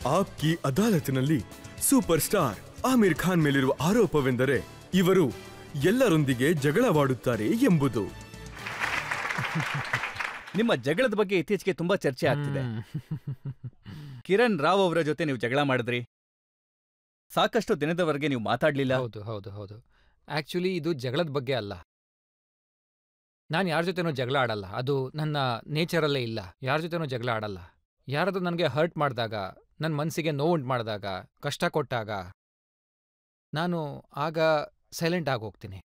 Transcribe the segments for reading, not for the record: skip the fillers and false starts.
Aapki ಅದಾಲತ್ನಲ್ಲಿ super star Aamir Khan ಮೇಲಿರುವ ಆರೋಪವೆಂದರೆ ಇವರು ಎಲ್ಲರೊಂದಿಗೆ ಜಗಳವಾಡುತ್ತಾರೆ ಎಂಬುದು. ನಿಮ್ಮ ಜಗಳದ ಬಗ್ಗೆ ಇತ್ತೀಚೆಗೆ ತುಂಬಾ ಚರ್ಚೆ ಆಗ್ತಿದೆ. ಕಿರಣ್ ರಾವ್ ಅವರ ಜೊತೆ ನೀವು ಜಗಳ ಮಾಡಿದ್ರಿ, ಸಾಕಷ್ಟು ದಿನದವರೆಗೆ ನೀವು ಮಾತಾಡ್ಲಿಲ್ಲ. ಹೌದು ಹೌದು ಹೌದು. ಆಕ್ಚುಲಿ ಇದು ಜಗಳದ ಬಗ್ಗೆ ಅಲ್ಲ. ನಾನು ಯಾರ ಜೊತೆನೂ ಜಗಳ ಆಡಲ್ಲ, ಅದು ನನ್ನ ನೇಚರಲ್ಲೇ ಇಲ್ಲ. ಯಾರ ಜೊತೆನೂ ಜಗಳ ಆಡಲ್ಲ. ಯಾರಾದ್ರೂ ನನಗೆ ಹರ್ಟ್ ಮಾಡಿದಾಗ, ನನ್ನ ಮನಸ್ಸಿಗೆ ನೋವುಂಟು ಮಾಡಿದಾಗ, ಕಷ್ಟ ಕೊಟ್ಟಾಗ ನಾನು ಆಗ ಸೈಲೆಂಟ್ ಆಗೋಗ್ತೀನಿ.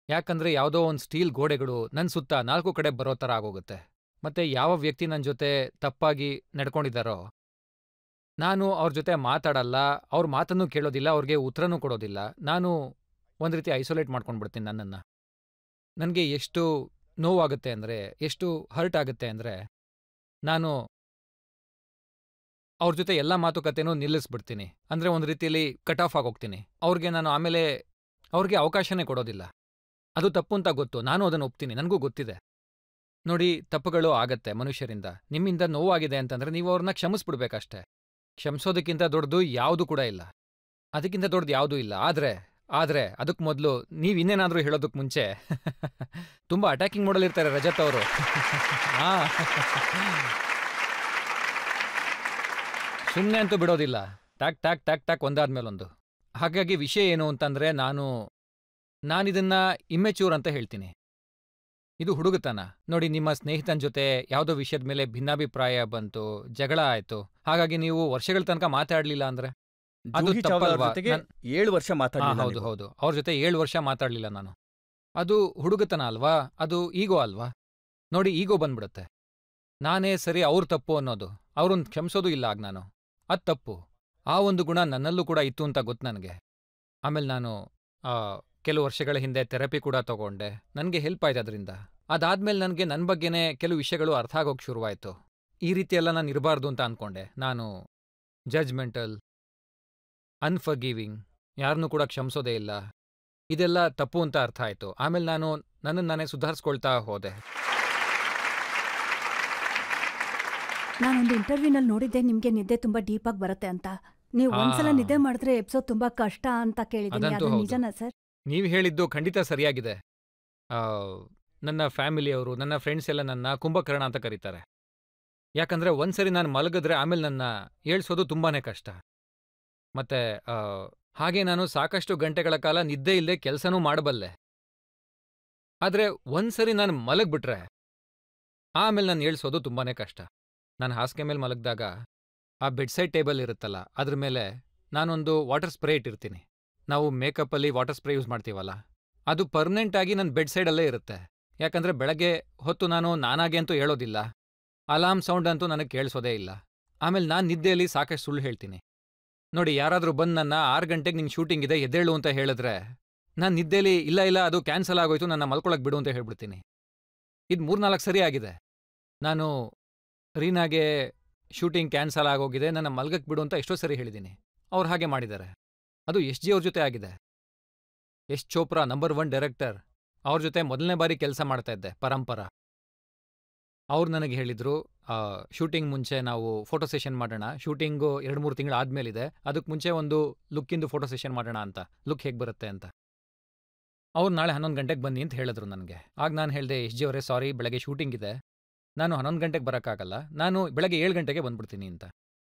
ಯಾಕಂದ್ರೆ ಯಾವುದೋ ಒಂದು ಸ್ಟೀಲ್ ಗೋಡೆಗಳು ನನ್ನ ಸುತ್ತ 4 ಕಡೆ ಬರೋ ಥರ ಆಗೋಗುತ್ತೆ. ಮತ್ತೆ ಯಾವ ವ್ಯಕ್ತಿ ನನ್ನ ಜೊತೆ ತಪ್ಪಾಗಿ ನಡ್ಕೊಂಡಿದ್ದಾರೋ ನಾನು ಅವ್ರ ಜೊತೆ ಮಾತಾಡಲ್ಲ, ಅವ್ರ ಮಾತನ್ನು ಕೇಳೋದಿಲ್ಲ, ಅವ್ರಿಗೆ ಉತ್ತರನೂ ಕೊಡೋದಿಲ್ಲ. ನಾನು ಒಂದು ರೀತಿ ಐಸೋಲೇಟ್ ಮಾಡ್ಕೊಂಡ್ಬಿಡ್ತೀನಿ ನನ್ನನ್ನು. ನನಗೆ ಎಷ್ಟು ನೋವಾಗುತ್ತೆ ಅಂದರೆ, ಎಷ್ಟು ಹರ್ಟ್ ಆಗುತ್ತೆ ಅಂದರೆ, ನಾನು ಅವ್ರ ಜೊತೆ ಎಲ್ಲ ಮಾತುಕತೆನೂ ನಿಲ್ಲಿಸ್ಬಿಡ್ತೀನಿ. ಅಂದರೆ ಒಂದು ರೀತಿಯಲ್ಲಿ ಕಟ್ ಆಫ್ ಆಗೋಗ್ತೀನಿ. ಅವ್ರಿಗೆ ನಾನು ಆಮೇಲೆ ಅವ್ರಿಗೆ ಅವಕಾಶನೇ ಕೊಡೋದಿಲ್ಲ. ಅದು ತಪ್ಪು ಅಂತ ಗೊತ್ತು, ನಾನು ಅದನ್ನು ಒಪ್ತೀನಿ, ನನಗೂ ಗೊತ್ತಿದೆ. ನೋಡಿ, ತಪ್ಪುಗಳು ಆಗತ್ತೆ ಮನುಷ್ಯರಿಂದ. ನಿಮ್ಮಿಂದ ನೋವಾಗಿದೆ ಅಂತಂದ್ರೆ ನೀವು ಅವ್ರನ್ನ ಕ್ಷಮಿಸ್ಬಿಡ್ಬೇಕಷ್ಟೇ. ಕ್ಷಮಿಸೋದಕ್ಕಿಂತ ದೊಡ್ಡದು ಯಾವುದು ಕೂಡ ಇಲ್ಲ, ಅದಕ್ಕಿಂತ ದೊಡ್ಡದು ಯಾವುದೂ ಇಲ್ಲ. ಆದ್ರೆ ಅದಕ್ಕೆ ಮೊದಲು ನೀವು ಇನ್ನೇನಾದರೂ ಹೇಳೋದಕ್ಕೆ ಮುಂಚೆ ತುಂಬ ಅಟ್ಯಾಕಿಂಗ್ ಮಾಡಲಿರ್ತಾರೆ ರಜತ್ ಅವರು. ಸುಮ್ಮನೆ ಅಂತೂ ಬಿಡೋದಿಲ್ಲ, ಟ್ಯಾಕ್ ಟ್ಯಾಕ್ ಟ್ಯಾಕ್ ಟ್ಯಾಕ್ ಒಂದಾದ್ಮೇಲೊಂದು. ಹಾಗಾಗಿ ವಿಷಯ ಏನು ಅಂತಂದ್ರೆ, ನಾನಿದನ್ನ ಇಮ್ಮೆಚ್ಯೂರ್ ಅಂತ ಹೇಳ್ತೀನಿ. ಇದು ಹುಡುಗತನ. ನೋಡಿ, ನಿಮ್ಮ ಸ್ನೇಹಿತನ ಜೊತೆ ಯಾವುದೋ ವಿಷಯದ ಮೇಲೆ ಭಿನ್ನಾಭಿಪ್ರಾಯ ಬಂತು, ಜಗಳ ಆಯ್ತು, ಹಾಗಾಗಿ ನೀವು ವರ್ಷಗಳ ತನಕ ಮಾತಾಡ್ಲಿಲ್ಲ ಅಂದ್ರೆ ಅದು ತಪ್ಪಲ್ವಾ? 7 ವರ್ಷ ಮಾತಾಡಲಿಲ್ಲ. ಹೌದು ಹೌದು, ಅವ್ರ ಜೊತೆ 7 ವರ್ಷ ಮಾತಾಡ್ಲಿಲ್ಲ ನಾನು. ಅದು ಹುಡುಗತನ ಅಲ್ವಾ? ಅದು ಈಗೋ ಅಲ್ವಾ? ನೋಡಿ, ಈಗೋ ಬಂದ್ಬಿಡುತ್ತೆ. ನಾನೇ ಸರಿ, ಅವ್ರ ತಪ್ಪು ಅನ್ನೋದು, ಅವ್ರನ್ನ ಕ್ಷಮಿಸೋದು ಇಲ್ಲ ಆಗ ನಾನು. ಅದು ತಪ್ಪು. ಆ ಒಂದು ಗುಣ ನನ್ನಲ್ಲೂ ಕೂಡ ಇತ್ತು ಅಂತ ಗೊತ್ತು ನನಗೆ. ಆಮೇಲೆ ನಾನು ಕೆಲವು ವರ್ಷಗಳ ಹಿಂದೆ ಥೆರಪಿ ಕೂಡ ತಗೊಂಡೆ. ನನಗೆ ಹೆಲ್ಪ್ ಆಯ್ತು ಅದರಿಂದ. ಅದಾದ್ಮೇಲೆ ನನಗೆ ನನ್ನ ಬಗ್ಗೆನೇ ಕೆಲವು ವಿಷಯಗಳು ಅರ್ಥ ಆಗೋಕೆ ಶುರುವಾಯಿತು. ಈ ರೀತಿಯೆಲ್ಲ ನಾನು ಇರಬಾರ್ದು ಅಂತ ಅಂದ್ಕೊಂಡೆ. ನಾನು ಜಡ್ಜ್ಮೆಂಟಲ್, ಅನ್ಫರ್ಗಿವಿಂಗ್, ಯಾರನ್ನೂ ಕೂಡ ಕ್ಷಮಿಸೋದೇ ಇಲ್ಲ, ಇದೆಲ್ಲ ತಪ್ಪು ಅಂತ ಅರ್ಥ ಆಯಿತು. ಆಮೇಲೆ ನಾನು ನನ್ನನ್ನು ನಾನೇ ಸುಧಾರಿಸ್ಕೊಳ್ತಾ ಹೋದೆ. ನಾನೊಂದು ಇಂಟರ್ವ್ಯೂನಲ್ಲಿ ನೋಡಿದ್ದೆ, ನಿಮ್ಗೆ ನಿದ್ದೆ ತುಂಬಾ ಡೀಪ್ ಆಗಿ ಬರುತ್ತೆ ಅಂತ. ನೀವು ಒಂದ್ಸಲ ನಿದ್ದೆ ಮಾಡಿದ್ರೆ ಎಪಿಸೋಡ್ ತುಂಬಾ ಕಷ್ಟ ಅಂತ ಕೇಳಿದ್ದೀನಿ. ಅದು ನಿಜನಾ ಸರ್? ನೀವು ಹೇಳಿದ್ದು ಖಂಡಿತ ಸರಿಯಾಗಿದೆ. ನನ್ನ ಫ್ಯಾಮಿಲಿಯವರು, ನನ್ನ ಫ್ರೆಂಡ್ಸ್ ಎಲ್ಲ ನನ್ನ ಕುಂಭಕರ್ಣ ಅಂತ ಕರೀತಾರೆ. ಯಾಕಂದ್ರೆ ಒಂದ್ಸರಿ ನಾನು ಮಲಗಿದ್ರೆ ಆಮೇಲೆ ನನ್ನ ಏಳ್ಸೋದು ತುಂಬಾನೇ ಕಷ್ಟ. ಮತ್ತೆ ಹಾಗೆ ನಾನು ಸಾಕಷ್ಟು ಗಂಟೆಗಳ ಕಾಲ ನಿದ್ದೆ ಇಲ್ಲದೆ ಕೆಲಸನೂ ಮಾಡಬಲ್ಲೆ. ಆದ್ರೆ ಒಂದ್ಸರಿ ನಾನು ಮಲಗ್ಬಿಟ್ರೆ ಆಮೇಲೆ ನಾನು ಏಳ್ಸೋದು ತುಂಬಾನೇ ಕಷ್ಟ. ನಾನು ಹಾಸಿಗೆ ಮೇಲೆ ಮಲಗಿದಾಗ ಆ ಬೆಡ್ಸೈಡ್ ಟೇಬಲ್ ಇರುತ್ತಲ್ಲ, ಅದ್ರ ಮೇಲೆ ನಾನೊಂದು ವಾಟರ್ ಸ್ಪ್ರೇ ಇಟ್ಟಿರ್ತೀನಿ. ನಾವು ಮೇಕಪ್ಪಲ್ಲಿ ವಾಟರ್ ಸ್ಪ್ರೇ ಯೂಸ್ ಮಾಡ್ತೀವಲ್ಲ, ಅದು ಪರ್ಮನೆಂಟ್ ಆಗಿ ನನ್ನ ಬೆಡ್ ಸೈಡಲ್ಲೇ ಇರುತ್ತೆ. ಯಾಕಂದ್ರೆ ಬೆಳಗ್ಗೆ ಹೊತ್ತು ನಾನಾಗೆ ಅಂತೂ ಹೇಳೋದಿಲ್ಲ, ಅಲಾರ್ಮ್ ಸೌಂಡ್ ಅಂತೂ ನನಗೆ ಕೇಳಿಸೋದೇ ಇಲ್ಲ. ಆಮೇಲೆ ನಾನು ನಿದ್ದೆಯಲ್ಲಿ ಸಾಕಷ್ಟು ಸುಳ್ಳು ಹೇಳ್ತೀನಿ. ನೋಡಿ, ಯಾರಾದರೂ ಬಂದು ನನ್ನ 6 ಗಂಟೆಗೆ ನಿಂಗೆ ಶೂಟಿಂಗ್ ಇದೆ ಎದ್ದೇಳು ಅಂತ ಹೇಳಿದ್ರೆ, ನಾನು ನಿದ್ದೆಯಲ್ಲಿ ಇಲ್ಲ ಅದು ಕ್ಯಾನ್ಸಲ್ ಆಗೋಯ್ತು, ನನ್ನ ಮಲ್ಕೊಳಕ್ಕೆ ಬಿಡು ಅಂತ ಹೇಳ್ಬಿಡ್ತೀನಿ. ಇದು 3-4 ಸರಿ ಆಗಿದೆ. ನಾನು ರೀನಾಗೆ ಶೂಟಿಂಗ್ ಕ್ಯಾನ್ಸಲ್ ಆಗೋಗಿದೆ, ನನ್ನ ಮಲ್ಗಕ್ಕೆ ಬಿಡು ಅಂತ ಎಷ್ಟೋ ಸರಿ ಹೇಳಿದ್ದೀನಿ. ಅವ್ರು ಹಾಗೆ ಮಾಡಿದ್ದಾರೆ. ಅದು ಎಸ್ ಜಿ ಅವ್ರ ಜೊತೆ ಆಗಿದೆ. ಯಶ್ ಚೋಪ್ರಾ, ನಂಬರ್ 1 ಡೈರೆಕ್ಟರ್, ಅವ್ರ ಜೊತೆ ಮೊದಲನೇ ಬಾರಿ ಕೆಲಸ ಮಾಡ್ತಾ ಇದ್ದೆ, ಪರಂಪರ. ಅವ್ರು ನನಗೆ ಹೇಳಿದ್ರು, ಶೂಟಿಂಗ್ ಮುಂಚೆ ನಾವು ಫೋಟೋ ಸೆಷನ್ ಮಾಡೋಣ, ಶೂಟಿಂಗು 2-3 ತಿಂಗಳು ಆದ್ಮೇಲಿದೆ, ಅದಕ್ಕೆ ಮುಂಚೆ ಒಂದು ಲುಕ್ಕಿಂದು ಫೋಟೋ ಸೆಷನ್ ಮಾಡೋಣ ಅಂತ, ಲುಕ್ ಹೇಗೆ ಬರುತ್ತೆ ಅಂತ. ಅವ್ರು ನಾಳೆ 11 ಗಂಟೆಗೆ ಬನ್ನಿ ಅಂತ ಹೇಳಿದ್ರು ನನಗೆ. ಆಗ ನಾನು ಹೇಳಿದೆ, ಎಸ್ ಜಿ ಅವರೇ ಸಾರಿ, ಬೆಳಗ್ಗೆ ಶೂಟಿಂಗ್ ಇದೆ, ನಾನು 11 ಗಂಟೆಗೆ ಬರೋಕ್ಕಾಗಲ್ಲ, ನಾನು ಬೆಳಗ್ಗೆ 7 ಗಂಟೆಗೆ ಬಂದ್ಬಿಡ್ತೀನಿ ಅಂತ.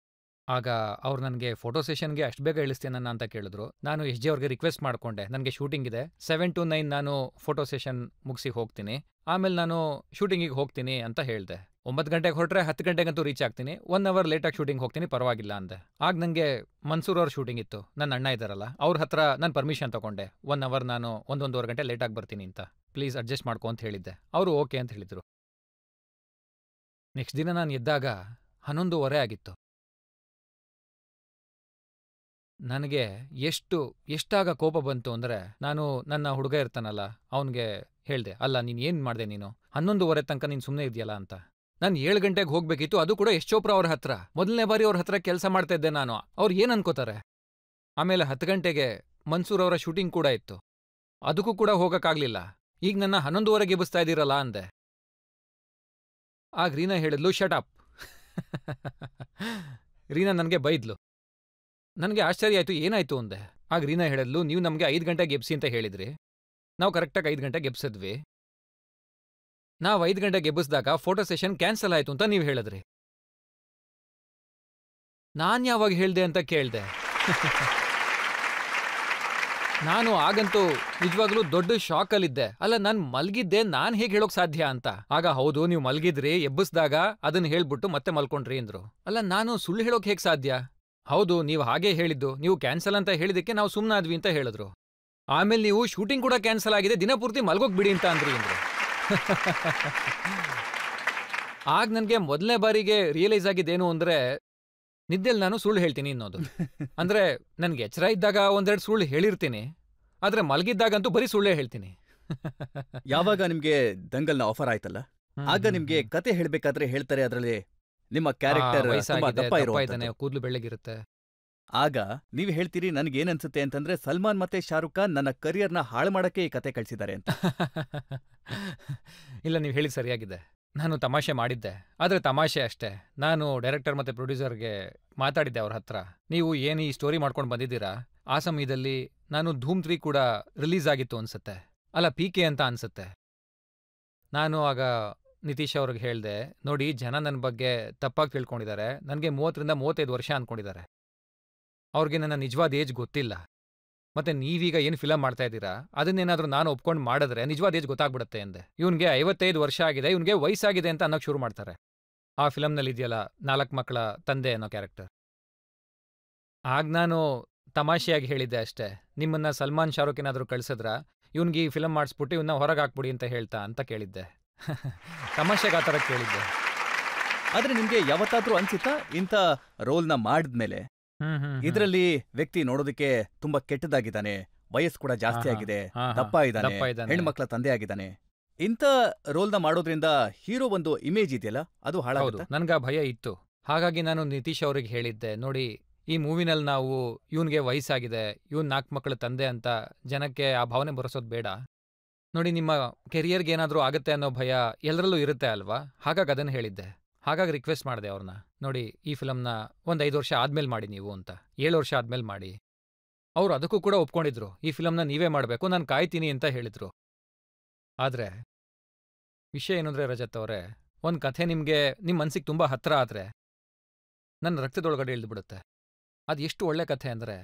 ಆಗ ಅವ್ರು ನನಗೆ ಫೋಟೋ ಸೆಷನ್ಗೆ ಅಷ್ಟು ಬೇಗ ಇಳಿಸ್ತೀನನ್ನ ಅಂತ ಕೇಳಿದ್ರು. ನಾನು ಎಸ್ ಜಿ ಅವ್ರಿಗೆ ರಿಕ್ವೆಸ್ಟ್ ಮಾಡಿಕೊಂಡೆ, ನನಗೆ ಶೂಟಿಂಗ್ ಇದೆ, 7 to 9 ನಾನು ಫೋಟೋ ಸೆಷನ್ ಮುಗಿಸಿ ಹೋಗ್ತೀನಿ, ಆಮೇಲೆ ನಾನು ಶೂಟಿಂಗಿಗೆ ಹೋಗ್ತೀನಿ ಅಂತ ಹೇಳಿದೆ. 9 ಗಂಟೆಗೆ ಹೊರಟ್ರೆ 10 ಗಂಟೆಗಂತೂ ರೀಚ್ ಆಗ್ತೀನಿ, 1 ಅವರ್ ಲೇಟಾಗಿ ಶೂಟಿಂಗ್ ಹೋಗ್ತೀನಿ, ಪರವಾಗಿಲ್ಲ ಅಂದೆ. ಆಗ ನನಗೆ ಮನ್ಸೂರ್ ಅವ್ರ ಶೂಟಿಂಗ್ ಇತ್ತು, ನನ್ನ ಅಣ್ಣ ಇದ್ದಾರಲ್ಲ, ಅವ್ರ ಹತ್ರ ನಾನು ಪರ್ಮಿಷನ್ ತಗೊಂಡೆ, 1 ಅವರ್ ನಾನು 1-1.5 ಗಂಟೆ ಲೇಟಾಗಿ ಬರ್ತೀನಿ ಅಂತ, ಪ್ಲೀಸ್ ಅಡ್ಜಸ್ಟ್ ಮಾಡ್ಕೊ ಅಂತ ಹೇಳಿದ್ದೆ. ಅವರು ಓಕೆ ಅಂತ ಹೇಳಿದ್ರು. ನೆಕ್ಸ್ಟ್ ದಿನ ನಾನು ಎದ್ದಾಗ 11:30 ಆಗಿತ್ತು. ನನಗೆ ಎಷ್ಟಾಗ ಕೋಪ ಬಂತು ಅಂದರೆ, ನಾನು ನನ್ನ ಹುಡುಗ ಇರ್ತಾನಲ್ಲ ಅವನಿಗೆ ಹೇಳ್ದೆ, ಅಲ್ಲ ನೀನು ಏನು ಮಾಡಿದೆ, ನೀನು 11:30 ತನಕ ನೀನು ಸುಮ್ಮನೆ ಇದೆಯಲ್ಲ ಅಂತ. ನಾನು 7 ಗಂಟೆಗೆ ಹೋಗ್ಬೇಕಿತ್ತು, ಅದು ಕೂಡ ಯಶ್ ಚೋಪ್ರಾ ಅವ್ರ ಹತ್ರ, ಮೊದಲನೇ ಬಾರಿ ಅವ್ರ ಹತ್ರ ಕೆಲಸ ಮಾಡ್ತಾ ಇದ್ದೆ ನಾನು. ಅವ್ರು ಏನು ಅನ್ಕೋತಾರೆ? ಆಮೇಲೆ 10 ಗಂಟೆಗೆ ಮನ್ಸೂರ್ ಅವರ ಶೂಟಿಂಗ್ ಕೂಡ ಇತ್ತು, ಅದಕ್ಕೂ ಕೂಡ ಹೋಗಕ್ಕಾಗ್ಲಿಲ್ಲ. ಈಗ ನನ್ನ 11:30ಗೆ ಎಬ್ಬಿಸ್ತಾ ಇದ್ದೀರಲ್ಲ ಅಂದೆ. ಆಗ ರೀನಾ ಹೇಳಿದ್ಲು, ಶಟ್ ಅಪ್. ರೀನಾ ನನಗೆ ಬೈದ್ಲು. ನನಗೆ ಆಶ್ಚರ್ಯ ಆಯಿತು, ಏನಾಯ್ತು ಅಂದೆ. ಆಗ ರೀನಾ ಹೇಳಿದ್ಲು, ನೀವು ನಮಗೆ 5 ಗಂಟೆಗೆ ಎಬ್ಸಿ ಅಂತ ಹೇಳಿದ್ರಿ, ನಾವು ಕರೆಕ್ಟಾಗಿ 5 ಗಂಟೆಗೆ ಎಬ್ಸಿದ್ವಿ. ನಾವು 5 ಗಂಟೆಗೆ ಎಬ್ಬಿಸಿದಾಗ ಫೋಟೋ ಸೆಷನ್ ಕ್ಯಾನ್ಸಲ್ ಆಯಿತು ಅಂತ ನೀವು ಹೇಳಿದ್ರಿ. ನಾನು ಯಾವಾಗ ಹೇಳ್ದೆ ಅಂತ ಕೇಳಿದೆ. ನಾನು ಆಗಂತೂ ನಿಜವಾಗ್ಲೂ ದೊಡ್ಡ ಶಾಕಲ್ಲಿದ್ದೆ. ಅಲ್ಲ, ನಾನು ಮಲ್ಗಿದ್ದೆ, ನಾನು ಹೇಗೆ ಹೇಳೋಕ್ ಸಾಧ್ಯ ಅಂತ. ಆಗ ಹೌದು, ನೀವು ಮಲ್ಗಿದ್ರಿ, ಎಬ್ಬಿಸಿದಾಗ ಅದನ್ನ ಹೇಳ್ಬಿಟ್ಟು ಮತ್ತೆ ಮಲ್ಕೊಂಡ್ರಿ ಅಂದ್ರು. ಅಲ್ಲ, ನಾನು ಸುಳ್ಳು ಹೇಳೋಕ್ ಹೇಗೆ ಸಾಧ್ಯ? ಹೌದು, ನೀವು ಹಾಗೇ ಹೇಳಿದ್ದು, ನೀವು ಕ್ಯಾನ್ಸಲ್ ಅಂತ ಹೇಳಿದಕ್ಕೆ ನಾವು ಸುಮ್ಮನಾದ್ವಿ ಅಂತ ಹೇಳಿದ್ರು. ಆಮೇಲೆ ನೀವು ಶೂಟಿಂಗ್ ಕೂಡ ಕ್ಯಾನ್ಸಲ್ ಆಗಿದೆ, ದಿನಪೂರ್ತಿ ಮಲ್ಗೋಕ್ ಬಿಡಿ ಅಂತ ಅಂದ್ರಿ ಅಂದ್ರು. ಆಗ ನನಗೆ ಮೊದಲನೇ ಬಾರಿಗೆ ರಿಯಲೈಸ್ ಆಗಿದ್ದೇನು ಅಂದ್ರೆ, ನಿದ್ದೆಲ್ಲಿ ನಾನು ಸುಳ್ಳು ಹೇಳ್ತೀನಿ ಅನ್ನೋದು. ಅಂದ್ರೆ ನನ್ಗೆ ಎಚ್ಚರ ಇದ್ದಾಗ ಒಂದೆರಡು ಸುಳ್ಳು ಹೇಳಿರ್ತೀನಿ, ಆದ್ರೆ ಮಲಗಿದ್ದಾಗಂತೂ ಬರೀ ಸುಳ್ಳೇ ಹೇಳ್ತೀನಿ. ಯಾವಾಗ ನಿಮ್ಗೆ ದಂಗಲ್ನ ಆಫರ್ ಆಯ್ತಲ್ಲ, ಆಗ ನಿಮ್ಗೆ ಕತೆ ಹೇಳ್ಬೇಕಾದ್ರೆ ಹೇಳ್ತಾರೆ ಅದರಲ್ಲಿ ನಿಮ್ಮ ಕ್ಯಾರೆಕ್ಟರ್ ತುಂಬಾ ದಪ್ಪ ಇರುವಂತದ್ದು. ಕೂದಲು ಬೆಳ್ಳಗಿರುತ್ತೆ. ಆಗ ನೀವ್ ಹೇಳ್ತೀರಿ, ನನ್ಗೇನನ್ಸುತ್ತೆ ಅಂತಂದ್ರೆ ಸಲ್ಮಾನ್ ಮತ್ತೆ ಶಾರುಖ್ ಖಾನ್ ನನ್ನ ಕರಿಯರ್ನ ಹಾಳು ಮಾಡಕ್ಕೆ ಈ ಕತೆ ಕಳ್ಸಿದ್ದಾರೆ ಅಂತ. ಇಲ್ಲ, ನೀವು ಹೇಳಿ ಸರಿಯಾಗಿದೆ. ನಾನು ತಮಾಷೆ ಮಾಡಿದ್ದೆ, ಆದ್ರೆ ತಮಾಷೆ ಅಷ್ಟೇ. ನಾನು ಡೈರೆಕ್ಟರ್ ಮತ್ತೆ ಪ್ರೊಡ್ಯೂಸರ್ಗೆ ಮಾತಾಡಿದ್ದೆ ಅವ್ರ ಹತ್ರ. ನೀವು ಏನು ಈ ಸ್ಟೋರಿ ಮಾಡ್ಕೊಂಡು ಬಂದಿದ್ದೀರಾ, ಆ ಸಮಯದಲ್ಲಿ ನಾನು ಧೂಮ್ 3 ಕೂಡ ರಿಲೀಸ್ ಆಗಿತ್ತು ಅನ್ಸುತ್ತೆ, ಅಲ್ಲ PK ಅಂತ ಅನ್ಸುತ್ತೆ. ನಾನು ಆಗ ನಿತೀಶ್ ಅವ್ರಿಗೆ ಹೇಳ್ದೆ, ನೋಡಿ ಜನ ನನ್ನ ಬಗ್ಗೆ ತಪ್ಪಾಗಿ ತಿಳ್ಕೊಂಡಿದ್ದಾರೆ, ನನಗೆ 30ರಿಂದ 35 ವರ್ಷ ಅನ್ಕೊಂಡಿದ್ದಾರೆ. ಅವ್ರಿಗೆ ನನ್ನ ನಿಜವಾದ ಏಜ್ ಗೊತ್ತಿಲ್ಲ. ಮತ್ತೆ ನೀವೀಗ ಏನು ಫಿಲಮ್ ಮಾಡ್ತಾ ಇದ್ದೀರಾ, ಅದನ್ನೇನಾದ್ರೂ ನಾನು ಒಪ್ಕೊಂಡು ಮಾಡಿದ್ರೆ ನಿಜವಾದ ಏಜ್ ಗೊತ್ತಾಗ್ಬಿಡುತ್ತೆ ಅಂದೆ. ಇವ್ನಿಗೆ 55 ವರ್ಷ ಆಗಿದೆ, ಇವ್ನಿಗೆ ವಯಸ್ಸಾಗಿದೆ ಅಂತ ಅನ್ನೋಕೆ ಶುರು ಮಾಡ್ತಾರೆ. ಆ ಫಿಲಮ್ನಲ್ಲಿ ಇದೆಯಲ್ಲ 4 ಮಕ್ಕಳ ತಂದೆ ಅನ್ನೋ ಕ್ಯಾರೆಕ್ಟರ್. ಆಗ ನಾನು ತಮಾಷೆಯಾಗಿ ಹೇಳಿದ್ದೆ ಅಷ್ಟೇ, ನಿಮ್ಮನ್ನ ಸಲ್ಮಾನ್ ಶಾರುಖ್ ಏನಾದರೂ ಕಳ್ಸಿದ್ರ ಇವ್ನಿಗೆ ಈ ಫಿಲಮ್ ಮಾಡಿಸ್ಬಿಟ್ಟು ಇವನ್ನ ಹೊರಗೆ ಹಾಕ್ಬಿಡಿ ಅಂತ ಹೇಳ್ತಾ ಅಂತ ಕೇಳಿದ್ದೆ. ತಮಾಷೆಗೆ ಆ ಥರ ಕೇಳಿದ್ದೆ. ಆದ್ರೆ ನಿಮ್ಗೆ ಯಾವತ್ತಾದ್ರೂ ಅನ್ಸಿತಾ ಇಂಥ ರೋಲ್ನ ಮಾಡಿದ್ಮೇಲೆ ಇದರಲ್ಲಿ ವ್ಯಕ್ತಿ ನೋಡೋದಕ್ಕೆ ತುಂಬಾ ಕೆಟ್ಟದಾಗಿದ್ದಾನೆ, ವಯಸ್ಸು ಕೂಡ ಜಾಸ್ತಿ ಆಗಿದೆ, ದಪ್ಪ ಇದ್ದಾನೆ, ಹೆಣ್ಮಕ್ಳ ತಂದೆ ಆಗಿದ್ದಾನೆ, ಇಂಥ ರೋಲ್ನ ಮಾಡೋದ್ರಿಂದ ಹೀರೋ ಒಂದು ಇಮೇಜ್ ಇದೆಯಲ್ಲ ಅದು ಹಾಳಾಗುತ್ತೆ? ನನ್ಗೆ ಆ ಭಯ ಇತ್ತು. ಹಾಗಾಗಿ ನಾನು ನಿತೀಶ್ ಅವ್ರಿಗೆ ಹೇಳಿದ್ದೆ, ನೋಡಿ ಈ ಮೂವಿನಲ್ಲಿ ನಾವು ಇವನ್ಗೆ ವಯಸ್ಸಾಗಿದೆ, ಇವನ್ 4 ಮಕ್ಕಳ ತಂದೆ ಅಂತ ಜನಕ್ಕೆ ಆ ಭಾವನೆ ಬರೆಸೋದು ಬೇಡ. ನೋಡಿ, ನಿಮ್ಮ ಕೆರಿಯರ್ಗೆ ಏನಾದರೂ ಆಗುತ್ತೆ ಅನ್ನೋ ಭಯ ಎಲ್ಲರಲ್ಲೂ ಇರುತ್ತೆ ಅಲ್ವಾ, ಹಾಗಾಗಿ ಅದನ್ನು ಹೇಳಿದ್ದೆ. ಹಾಗಾಗಿ ರಿಕ್ವೆಸ್ಟ್ ಮಾಡಿದೆ ಅವ್ರನ್ನ, ನೋಡಿ ಈ ಫಿಲಮ್ನ ಒಂದು 5 ವರ್ಷ ಆದ್ಮೇಲೆ ಮಾಡಿ ನೀವು ಅಂತ, 7 ವರ್ಷ ಆದ್ಮೇಲೆ ಮಾಡಿ. ಅವ್ರು ಅದಕ್ಕೂ ಕೂಡ ಒಪ್ಕೊಂಡಿದ್ರು, ಈ ಫಿಲಮ್ನ ನೀವೇ ಮಾಡಬೇಕು, ನಾನು ಕಾಯ್ತೀನಿ ಅಂತ ಹೇಳಿದ್ರು. ಆದ್ರೆ ವಿಷಯ ಏನಂದ್ರೆ ರಜತ್ ಅವರೇ, ಒಂದು ಕಥೆ ನಿಮಗೆ ನಿಮ್ಮ ಮನ್ಸಿಗೆ ತುಂಬ ಹತ್ರ ಆದ್ರೆ ನನ್ನ ರಕ್ತದೊಳಗಡೆ ಇಳಿದ್ಬಿಡುತ್ತೆ. ಅದು ಎಷ್ಟು ಒಳ್ಳೆ ಕಥೆ ಅಂದರೆ,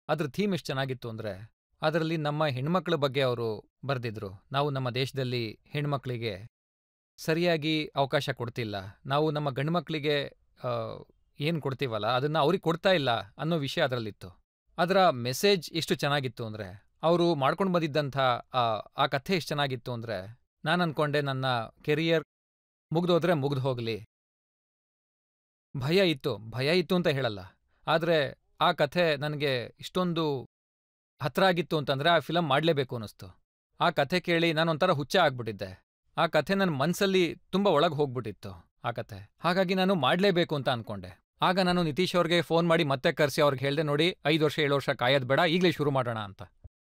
ಅದ್ರ ಥೀಮ್ ಎಷ್ಟು ಚೆನ್ನಾಗಿತ್ತು ಅಂದರೆ, ಅದರಲ್ಲಿ ನಮ್ಮ ಹೆಣ್ಮಕ್ಳ ಬಗ್ಗೆ ಅವರು ಬರೆದಿದ್ರು. ನಾವು ನಮ್ಮ ದೇಶದಲ್ಲಿ ಹೆಣ್ಮಕ್ಳಿಗೆ ಸರಿಯಾಗಿ ಅವಕಾಶ ಕೊಡ್ತಿಲ್ಲ, ನಾವು ನಮ್ಮ ಗಂಡ್ಮಕ್ಳಿಗೆ ಏನು ಕೊಡ್ತೀವಲ್ಲ ಅದನ್ನ ಅವ್ರಿಗೆ ಕೊಡ್ತಾ ಇಲ್ಲ ಅನ್ನೋ ವಿಷಯ ಅದರಲ್ಲಿತ್ತು. ಅದರ ಮೆಸೇಜ್ ಎಷ್ಟು ಚೆನ್ನಾಗಿತ್ತು ಅಂದರೆ, ಅವರು ಮಾಡ್ಕೊಂಡು ಬಂದಿದ್ದಂಥ ಆ ಕಥೆ ಎಷ್ಟು ಚೆನ್ನಾಗಿತ್ತು ಅಂದರೆ, ನಾನು ಅನ್ಕೊಂಡೆ ನನ್ನ ಕೆರಿಯರ್ ಮುಗ್ದೋದ್ರೆ ಮುಗ್ದು ಹೋಗಲಿ. ಭಯ ಇತ್ತು ಅಂತ ಹೇಳಲ್ಲ, ಆದರೆ ಆ ಕಥೆ ನನಗೆ ಇಷ್ಟೊಂದು ಹತ್ರ ಆಗಿತ್ತು ಅಂತಂದರೆ ಆ ಫಿಲಮ್ ಮಾಡಲೇಬೇಕು ಅನ್ನಿಸ್ತು. ಆ ಕಥೆ ಕೇಳಿ ನಾನೊಂಥರ ಹುಚ್ಚ ಆಗ್ಬಿಟ್ಟಿದ್ದೆ. ಆ ಕಥೆ ನನ್ನ ಮನಸ್ಸಲ್ಲಿ ತುಂಬ ಒಳಗೆ ಹೋಗ್ಬಿಟ್ಟಿತ್ತು ಆ ಕಥೆ. ಹಾಗಾಗಿ ನಾನು ಮಾಡಲೇಬೇಕು ಅಂತ ಅನ್ಕೊಂಡೆ. ಆಗ ನಾನು ನಿತೀಶ್ ಅವ್ರಿಗೆ ಫೋನ್ ಮಾಡಿ ಮತ್ತೆ ಕರೆಸಿ ಅವ್ರಿಗೆ ಹೇಳ್ದೆ, ನೋಡಿ 5 ವರ್ಷ 7 ವರ್ಷ ಕಾಯೋದು ಬೇಡ, ಈಗಲೇ ಶುರು ಮಾಡೋಣ ಅಂತ.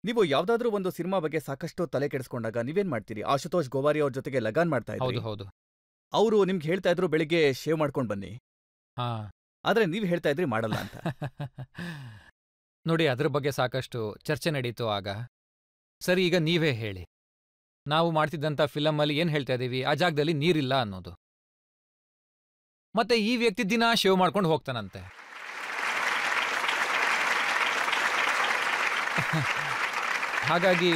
ನೀವು ಯಾವ್ದಾದ್ರೂ ಒಂದು ಸಿನಿಮಾ ಬಗ್ಗೆ ಸಾಕಷ್ಟು ತಲೆ ಕೆಡಿಸ್ಕೊಂಡಾಗ ನೀವೇನ್ ಮಾಡ್ತೀರಿ? ಆಶುತೋಷ್ ಗೋವಾರಿ ಅವ್ರ ಜೊತೆಗೆ ಲಗಾನ್ ಮಾಡ್ತಾ ಇದ್ರಿ. ಹೌದು. ಅವರು ನಿಮ್ಗೆ ಹೇಳ್ತಾ ಇದ್ರು ಬೆಳಿಗ್ಗೆ ಶೇವ್ ಮಾಡ್ಕೊಂಡು ಬನ್ನಿ, ಆದ್ರೆ ನೀವ್ ಹೇಳ್ತಾ ಇದ್ರಿ ಮಾಡಲ್ಲ ಅಂತ. ನೋಡಿ, ಅದ್ರ ಬಗ್ಗೆ ಸಾಕಷ್ಟು ಚರ್ಚೆ ನಡೀತು ಆಗ. ಸರಿ, ಈಗ ನೀವೇ ಹೇಳಿ, ನಾವು ಮಾಡ್ತಿದ್ದಂಥ ಫಿಲಮ್ಮಲ್ಲಿ ಏನ್ ಹೇಳ್ತಾ ಇದೀವಿ, ಆ ಜಾಗದಲ್ಲಿ ನೀರಿಲ್ಲ ಅನ್ನೋದು. ಮತ್ತೆ ಈ ವ್ಯಕ್ತಿ ದಿನ ಶೇವ್ ಮಾಡ್ಕೊಂಡು ಹೋಗ್ತಾನಂತೆ. ಹಾಗಾಗಿ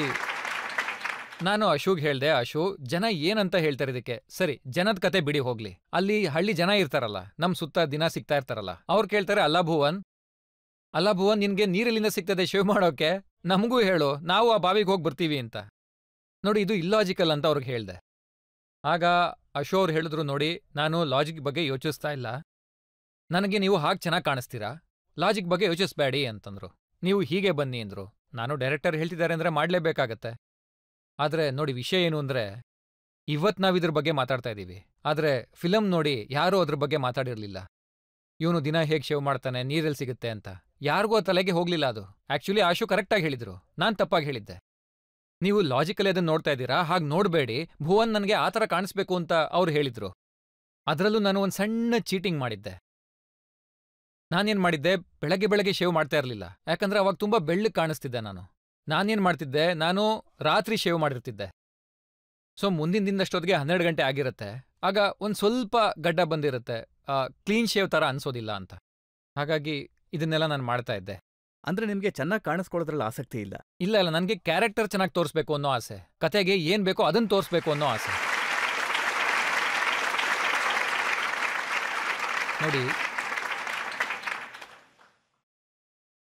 ನಾನು ಅಶೋಕ್ ಹೇಳ್ದೆ, ಅಶೋ, ಜನ ಏನಂತ ಹೇಳ್ತಾರೆ ಇದಕ್ಕೆ? ಸರಿ, ಜನದ ಕತೆ ಬಿಡಿ ಹೋಗ್ಲಿ, ಅಲ್ಲಿ ಹಳ್ಳಿ ಜನ ಇರ್ತಾರಲ್ಲ, ನಮ್ ಸುತ್ತ ದಿನ ಸಿಗ್ತಾ ಇರ್ತಾರಲ್ಲ, ಅವ್ರು ಕೇಳ್ತಾರೆ, ಅಲ್ಲ ಭುವನ್ ನಿನ್ಗೆ ನೀರಿಲ್ಲಿಂದ ಸಿಗ್ತದೆ ಶೇವ್ ಮಾಡೋಕೆ, ನಮಗೂ ಹೇಳು, ನಾವು ಆ ಬಾವಿಗೆ ಹೋಗಿ ಬರ್ತೀವಿ ಅಂತ. ನೋಡಿ, ಇದು ಇಲ್ಲಾಜಿಕಲ್ ಅಂತ ಅವ್ರಿಗೆ ಹೇಳ್ದೆ. ಆಗ ಅಶೋ ಅವ್ರು ಹೇಳಿದ್ರು, ನೋಡಿ, ನಾನು ಲಾಜಿಕ್ ಬಗ್ಗೆ ಯೋಚಿಸ್ತಾ ಇಲ್ಲ, ನನಗೆ ನೀವು ಹಾಗೆ ಚೆನ್ನಾಗಿ ಕಾಣಿಸ್ತೀರಾ, ಲಾಜಿಕ್ ಬಗ್ಗೆ ಯೋಚಿಸ್ಬೇಡಿ ಅಂತಂದ್ರು. ನೀವು ಹೀಗೆ ಬನ್ನಿ ಅಂದ್ರು. ನಾನು ಡೈರೆಕ್ಟರ್ ಹೇಳ್ತಿದ್ದಾರೆ ಅಂದ್ರೆ ಮಾಡಲೇಬೇಕಾಗತ್ತೆ. ಆದ್ರೆ ನೋಡಿ, ವಿಷಯ ಏನು ಅಂದ್ರೆ, ಇವತ್ತು ನಾವಿದ್ರ ಬಗ್ಗೆ ಮಾತಾಡ್ತಾ ಇದ್ದೀವಿ, ಆದ್ರೆ ಫಿಲಮ್ ನೋಡಿ ಯಾರೂ ಅದ್ರ ಬಗ್ಗೆ ಮಾತಾಡಿರ್ಲಿಲ್ಲ. ಇವನು ದಿನ ಹೇಗೆ ಶೇವ್ ಮಾಡ್ತಾನೆ, ನೀರಲ್ಲಿ ಸಿಗುತ್ತೆ ಅಂತ ಯಾರಿಗೂ ತಲೆಗೆ ಹೋಗ್ಲಿಲ್ಲ ಅದು. ಆಕ್ಚುಲಿ ಆಶು ಕರೆಕ್ಟಾಗಿ ಹೇಳಿದ್ರು, ನಾನ್ ತಪ್ಪಾಗಿ ಹೇಳಿದ್ದೆ. ನೀವು ಲಾಜಿಕಲ್ ಅದನ್ನ ನೋಡ್ತಾ ಇದ್ದೀರಾ, ಹಾಗೆ ನೋಡ್ಬೇಡಿ, ಭುವನ್ ನನಗೆ ಆ ಥರ ಕಾಣಿಸ್ಬೇಕು ಅಂತ ಅವ್ರು ಹೇಳಿದ್ರು. ಅದರಲ್ಲೂ ನಾನು ಒಂದು ಸಣ್ಣ ಚೀಟಿಂಗ್ ಮಾಡಿದ್ದೆ. ನಾನೇನ್ ಮಾಡಿದ್ದೆ, ಬೆಳಗ್ಗೆ ಬೆಳಗ್ಗೆ ಶೇವ್ ಮಾಡ್ತಾ ಇರಲಿಲ್ಲ. ಯಾಕಂದ್ರೆ ಅವಾಗ ತುಂಬಾ ಬೆಳ್ಳಗೆ ಕಾಣಿಸ್ತಿದ್ದೆ ನಾನು. ನಾನೇನ್ ಮಾಡ್ತಿದ್ದೆ, ನಾನು ರಾತ್ರಿ ಶೇವ್ ಮಾಡಿರ್ತಿದ್ದೆ. ಸೊ ಮುಂದಿನ ದಿನದಷ್ಟೊತ್ತಿಗೆ 12 ಗಂಟೆ ಆಗಿರುತ್ತೆ. ಆಗ ಒಂದು ಸ್ವಲ್ಪ ಗಡ್ಡ ಬಂದಿರುತ್ತೆ, ಕ್ಲೀನ್ ಶೇವ್ ಥರ ಅನ್ಸೋದಿಲ್ಲ ಅಂತ. ಹಾಗಾಗಿ ಇದನ್ನೆಲ್ಲ ನಾನು ಮಾಡ್ತಾ ಇದ್ದೆ. ಅಂದ್ರೆ ನಿಮ್ಗೆ ಚೆನ್ನಾಗಿ ಕಾಣಿಸ್ಕೊಳ್ಳೋದ್ರಲ್ಲಿ ಆಸಕ್ತಿ ಇಲ್ಲ? ಇಲ್ಲ ಇಲ್ಲ, ನನಗೆ ಕ್ಯಾರೆಕ್ಟರ್ ಚೆನ್ನಾಗಿ ತೋರಿಸ್ಬೇಕು ಅನ್ನೋ ಆಸೆ, ಕತೆಗೆ ಏನ್ ಬೇಕೋ ಅದನ್ನ ತೋರಿಸ್ಬೇಕು ಅನ್ನೋ ಆಸೆ. ನೋಡಿ,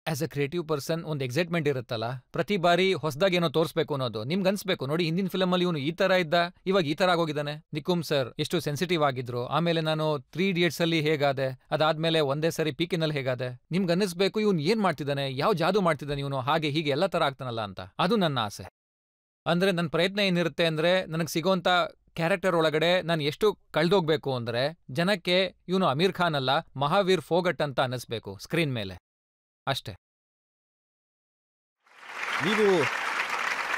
ಆಸ್ ಅ ಕ್ರಿಯೇಟಿವ್ ಪರ್ಸನ್ ಒಂದು ಎಕ್ಸೈಟ್ಮೆಂಟ್ ಇರುತ್ತಲ್ಲ, ಪ್ರತಿ ಬಾರಿ ಹೊಸದಾಗಿ ಏನೋ ತೋರಿಸ್ಬೇಕು ಅನ್ನೋದು ನಿಮ್ಗೆ ಅನ್ಸ್ಬೇಕು. ನೋಡಿ, ಹಿಂದಿನ ಫಿಲಮಲ್ಲಿ ಇವನು ಈ ತರ ಇದ್ದ, ಇವಾಗ ಈ ತರ ಆಗೋಗಿದ್ದಾನೆ. ನಿಕುಮ್ ಸರ್ ಎಷ್ಟು ಸೆನ್ಸಿಟಿವ್ ಆಗಿದ್ರು, ಆಮೇಲೆ ನಾನು 3 Idiots ಅಲ್ಲಿ ಹೇಗಾದೆ, ಅದಾದ್ಮೇಲೆ ಒಂದೇ ಸರಿ ಪೀಕಿನಲ್ಲಿ ಹೇಗಾದೆ. ನಿಮ್ಗೆ ಅನ್ನಿಸ್ಬೇಕು ಇವನು ಏನ್ ಮಾಡ್ತಿದ್ದಾನೆ, ಯಾವ ಜಾದು ಮಾಡ್ತಿದ್ದಾನೆ ಇವನು, ಹಾಗೆ ಹೀಗೆ ಎಲ್ಲ ತರ ಆಗ್ತಾನಲ್ಲ ಅಂತ. ಅದು ನನ್ನ ಆಸೆ. ಅಂದ್ರೆ ನನ್ನ ಪ್ರಯತ್ನ ಏನಿರುತ್ತೆ ಅಂದ್ರೆ, ನನಗೆ ಸಿಗೋಂತ ಕ್ಯಾರೆಕ್ಟರ್ ಒಳಗಡೆ ನಾನು ಎಷ್ಟು ಕಳ್ದೋಗ್ಬೇಕು ಅಂದ್ರೆ, ಜನಕ್ಕೆ ಇವನು ಅಮೀರ್ ಖಾನ್ ಅಲ್ಲ, ಮಹಾವೀರ್ ಫೋಗಟ್ ಅಂತ ಅನ್ನಿಸ್ಬೇಕು ಸ್ಕ್ರೀನ್ ಮೇಲೆ, ಅಷ್ಟೇ. ನೀವು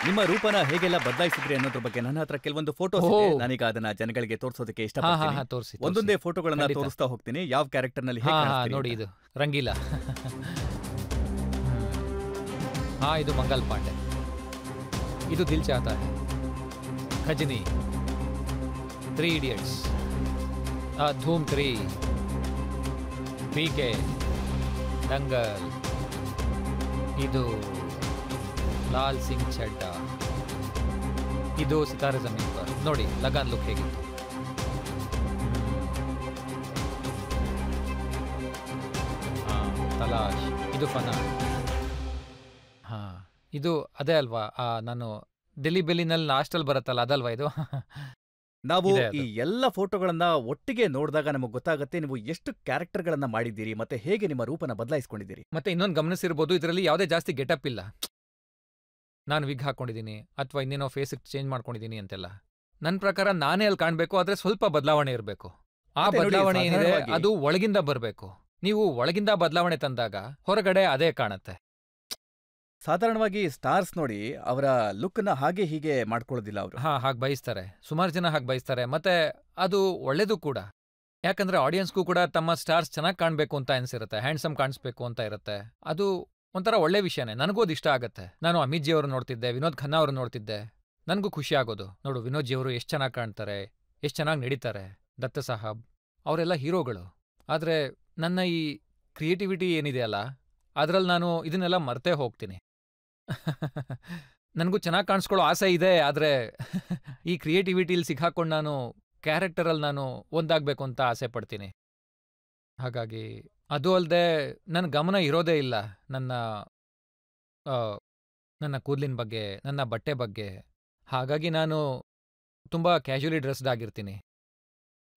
ನಿಮ್ಮ ರೂಪನ ಹೇಗೆಲ್ಲ ಬದಲಾಯಿಸಿದ್ರಿ ಅನ್ನೋದ್ರ ಬಗ್ಗೆ ನನ್ನ ಹತ್ರ ಕೆಲವೊಂದು ಫೋಟೋಸ್ ಇದೆ. ನಾನೀಗ ಅದನ್ನ ಜನಗಳಿಗೆ ತೋರಿಸೋದಕ್ಕೆ ಇಷ್ಟಪಡ್ತೀನಿ. ತೋರಿಸಿ, ಒಂದೊಂದೇ ಫೋಟೋಗಳನ್ನ ತೋರಿಸ್ತಾ ಹೋಗ್ತೀನಿ, ಯಾವ ಕ್ಯಾರೆಕ್ಟರ್ ನಲ್ಲಿ ಹೇಗೆ ಕಾಣಿಸ್ತೀರಿ ನೋಡಿ. ಅಂತ. ಇದು ರಂಗೀಲಾ. ಇದು ಮಂಗಲ್ ಪಾಂಡೆ. ಇದು ದಿಲ್ ಚಾಹತಾ ಹೈ, ಖಜನಿ, 3 Idiots, ಧೂಮ್ 3, PK, ದಂಗಲ್, ಇದು ಲಾಲ್ ಸಿಂಗ್ ಚಡ್ಡಾ, ಇದು ಸಿತಾರೆ ಜಮೀನ್ ಪರ್. ನೋಡಿ ಲಗಾನ್ ಲುಕ್ ಹೇಗಿತ್ತು. ತಲಾಶ್, ಇದು ಫನಾ. ಇದು ಅದೇ ಅಲ್ವಾ, ನಾನು ಡೆಲ್ಲಿ ಬೆಲ್ಲಿನಲ್ಲಿ ಲಾಸ್ಟಲ್ಲಿ ಬರುತ್ತಲ್ಲ, ಅದಲ್ವಾ ಇದು? ನಾವು ಈ ಎಲ್ಲ ಫೋಟೋಗಳನ್ನ ಒಟ್ಟಿಗೆ ನೋಡಿದಾಗ ನಮಗೆ ಗೊತ್ತಾಗುತ್ತೆ ನೀವು ಎಷ್ಟು ಕ್ಯಾರೆಕ್ಟರ್ಗಳನ್ನ ಮಾಡಿದ್ದೀರಿ ಮತ್ತೆ ಹೇಗೆ ನಿಮ್ಮ ರೂಪನ ಬದಲಾಯಿಸ್ಕೊಂಡಿದ್ದೀರಿ. ಮತ್ತೆ ಇನ್ನೊಂದು ಗಮನಿಸಿರ್ಬೋದು, ಇದರಲ್ಲಿ ಯಾವುದೇ ಜಾಸ್ತಿ ಗೆಟಪ್ ಇಲ್ಲ. ನಾನು ವಿಗ್ ಹಾಕೊಂಡಿದ್ದೀನಿ ಅಥವಾ ಇನ್ನೇನೋ ಫೇಸ್ ಚೇಂಜ್ ಮಾಡ್ಕೊಂಡಿದ್ದೀನಿ ಅಂತೆಲ್ಲ. ನನ್ನ ಪ್ರಕಾರ ನಾನೇ ಅಲ್ಲಿ ಕಾಣಬೇಕು, ಆದ್ರೆ ಸ್ವಲ್ಪ ಬದಲಾವಣೆ ಇರಬೇಕು. ಆ ಬದಲಾವಣೆ ಏನಿದೆ ಅದು ಒಳಗಿಂದ ಬರಬೇಕು. ನೀವು ಒಳಗಿಂದ ಬದಲಾವಣೆ ತಂದಾಗ ಹೊರಗಡೆ ಅದೇ ಕಾಣುತ್ತೆ. ಸಾಧಾರಣವಾಗಿ ಸ್ಟಾರ್ಸ್ ನೋಡಿ ಅವರ ಲುಕ್ನ ಹಾಗೆ ಹೀಗೆ ಮಾಡ್ಕೊಳ್ಳೋದಿಲ್ಲ ಅವರು. ಹಾಗೆ ಬಯಸ್ತಾರೆ, ಸುಮಾರು ಜನ ಹಾಗೆ ಬಯಸ್ತಾರೆ. ಮತ್ತೆ ಅದು ಒಳ್ಳೇದು ಕೂಡ, ಯಾಕಂದ್ರೆ ಆಡಿಯನ್ಸ್ಗೂ ಕೂಡ ತಮ್ಮ ಸ್ಟಾರ್ಸ್ ಚೆನ್ನಾಗಿ ಕಾಣಬೇಕು ಅಂತ ಅನ್ಸಿರುತ್ತೆ, ಹ್ಯಾಂಡ್ಸಮ್ ಕಾಣಿಸ್ಬೇಕು ಅಂತ ಇರುತ್ತೆ. ಅದು ಒಂಥರ ಒಳ್ಳೆ ವಿಷಯನೇ, ನನಗೂ ಅದು ಇಷ್ಟ ಆಗತ್ತೆ. ನಾನು ಅಮಿತ್ ಜಿ ಅವರು ನೋಡ್ತಿದ್ದೆ, ವಿನೋದ್ ಖನ್ನಾ ಅವರು ನೋಡ್ತಿದ್ದೆ, ನನಗೂ ಖುಷಿ ಆಗೋದು. ನೋಡು, ವಿನೋದ್ ಜಿ ಅವರು ಎಷ್ಟು ಚೆನ್ನಾಗಿ ಕಾಣ್ತಾರೆ, ಎಷ್ಟು ಚೆನ್ನಾಗಿ ನಡೀತಾರೆ. ದತ್ತ ಸಾಹಬ್ ಅವರೆಲ್ಲ ಹೀರೋಗಳು. ಆದರೆ ನನ್ನ ಈ ಕ್ರಿಯೇಟಿವಿಟಿ ಏನಿದೆ ಅಲ್ಲ, ಅದರಲ್ಲಿ ನಾನು ಇದನ್ನೆಲ್ಲ ಮರ್ತೇ ಹೋಗ್ತೀನಿ. ನನಗೂ ಚೆನ್ನಾಗಿ ಕಾಣಿಸ್ಕೊಳ್ಳೋ ಆಸೆ ಇದೆ, ಆದರೆ ಈ ಕ್ರಿಯೇಟಿವಿಟಿಲಿ ಸಿಕ್ಕಾಕೊಂಡು ನಾನು ಕ್ಯಾರೆಕ್ಟರಲ್ಲಿ ನಾನು ಒಂದಾಗಬೇಕು ಅಂತ ಆಸೆ ಪಡ್ತೀನಿ. ಹಾಗಾಗಿ ಅದು ಅಲ್ಲದೆ ನನ್ನ ಗಮನ ಇರೋದೇ ಇಲ್ಲ ನನ್ನ ಕೂದಲಿನ ಬಗ್ಗೆ, ನನ್ನ ಬಟ್ಟೆ ಬಗ್ಗೆ. ಹಾಗಾಗಿ ನಾನು ತುಂಬ ಕ್ಯಾಶುಯಲಿ ಡ್ರೆಸ್ಡ್ ಆಗಿರ್ತೀನಿ.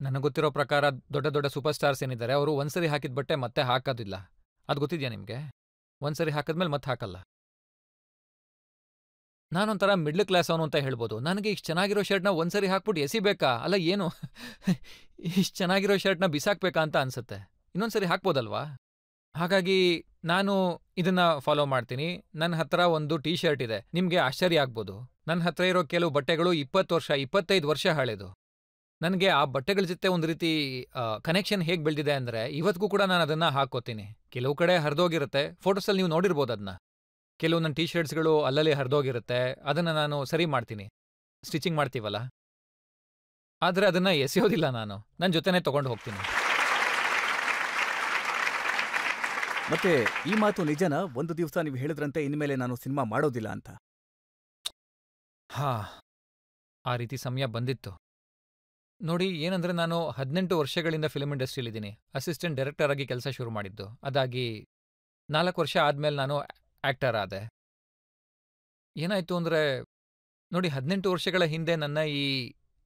ನನಗೆ ಗೊತ್ತಿರೋ ಪ್ರಕಾರ ದೊಡ್ಡ ದೊಡ್ಡ ಸೂಪರ್ ಸ್ಟಾರ್ಸ್ ಏನಿದ್ದಾರೆ, ಅವರು ಒಂದ್ಸರಿ ಹಾಕಿದ ಬಟ್ಟೆ ಮತ್ತೆ ಹಾಕೋದಿಲ್ಲ. ಅದು ಗೊತ್ತಿದೆಯಾ ನಿಮಗೆ? ಒಂದ್ಸರಿ ಹಾಕಿದ್ಮೇಲೆ ಮತ್ತೆ ಹಾಕಲ್ಲ. ನಾನೊಂಥರ ಮಿಡ್ಲ್ ಕ್ಲಾಸ್ ಅವನು ಅಂತ ಹೇಳ್ಬೋದು. ನನಗೆ ಇಷ್ಟು ಚೆನ್ನಾಗಿರೋ ಶರ್ಟ್ನ ಒಂದ್ಸರಿ ಹಾಕ್ಬಿಟ್ಟು ಎಸಿಬೇಕಾ? ಅಲ್ಲ ಏನು, ಇಷ್ಟು ಚೆನ್ನಾಗಿರೋ ಶರ್ಟ್ನ ಬಿಸಾಕ್ಬೇಕಾ ಅಂತ ಅನ್ಸುತ್ತೆ. ಇನ್ನೊಂದ್ಸರಿ ಹಾಕ್ಬೋದಲ್ವಾ? ಹಾಗಾಗಿ ನಾನು ಇದನ್ನ ಫಾಲೋ ಮಾಡ್ತೀನಿ. ನನ್ನ ಹತ್ರ ಒಂದು ಟೀ ಶರ್ಟ್ ಇದೆ, ನಿಮ್ಗೆ ಆಶ್ಚರ್ಯ ಆಗ್ಬೋದು. ನನ್ನ ಹತ್ರ ಇರೋ ಕೆಲವು ಬಟ್ಟೆಗಳು 20 ವರ್ಷ 25 ವರ್ಷ ಹಳೆದು. ನನಗೆ ಆ ಬಟ್ಟೆಗಳ ಜೊತೆ ಒಂದು ರೀತಿ ಕನೆಕ್ಷನ್ ಹೇಗೆ ಬೆಳೆದಿದೆ ಅಂದರೆ, ಇವತ್ತಿಗೂ ಕೂಡ ನಾನು ಅದನ್ನ ಹಾಕೋತೀನಿ. ಕೆಲವು ಕಡೆ ಹರಿದೋಗಿರುತ್ತೆ, ಫೋಟೋಸಲ್ಲಿ ನೀವು ನೋಡಿರ್ಬೋದು ಅದನ್ನ. ಕೆಲವು ನನ್ನ ಟೀ ಶರ್ಟ್ಸ್ಗಳು ಅಲ್ಲಲ್ಲಿ ಹರಿದೋಗಿರುತ್ತೆ, ಅದನ್ನು ನಾನು ಸರಿ ಮಾಡ್ತೀನಿ, ಸ್ಟಿಚಿಂಗ್ ಮಾಡ್ತೀವಲ್ಲ. ಆದರೆ ಅದನ್ನು ಎಸೆಯೋದಿಲ್ಲ, ನಾನು ನನ್ನ ಜೊತೆನೇ ತೊಗೊಂಡು ಹೋಗ್ತೀನಿ. ಮತ್ತೆ ಈ ಮಾತು ನಿಜನಾ? ಒಂದು ದಿವಸ ನೀವು ಹೇಳಿದ್ರಂತೆ ಇನ್ಮೇಲೆ ನಾನು ಸಿನಿಮಾ ಮಾಡೋದಿಲ್ಲ ಅಂತ. ಆ ರೀತಿ ಸಮಯ ಬಂದಿತ್ತು. ನೋಡಿ, ಏನಂದ್ರೆ ನಾನು 18 ವರ್ಷಗಳಿಂದ ಫಿಲ್ಮ್ ಇಂಡಸ್ಟ್ರಿಯಲ್ಲಿದ್ದೀನಿ. ಅಸಿಸ್ಟೆಂಟ್ ಡೈರೆಕ್ಟರ್ ಆಗಿ ಕೆಲಸ ಶುರು ಮಾಡಿದ್ದು. ಅದಾಗಿ 4 ವರ್ಷ ಆದ್ಮೇಲೆ ನಾನು ಆಕ್ಟರ್ ಆದೆ. ಏನಾಯ್ತು ಅಂದ್ರೆ, ನೋಡಿ, 18 ವರ್ಷಗಳ ಹಿಂದೆ ನನ್ನ ಈ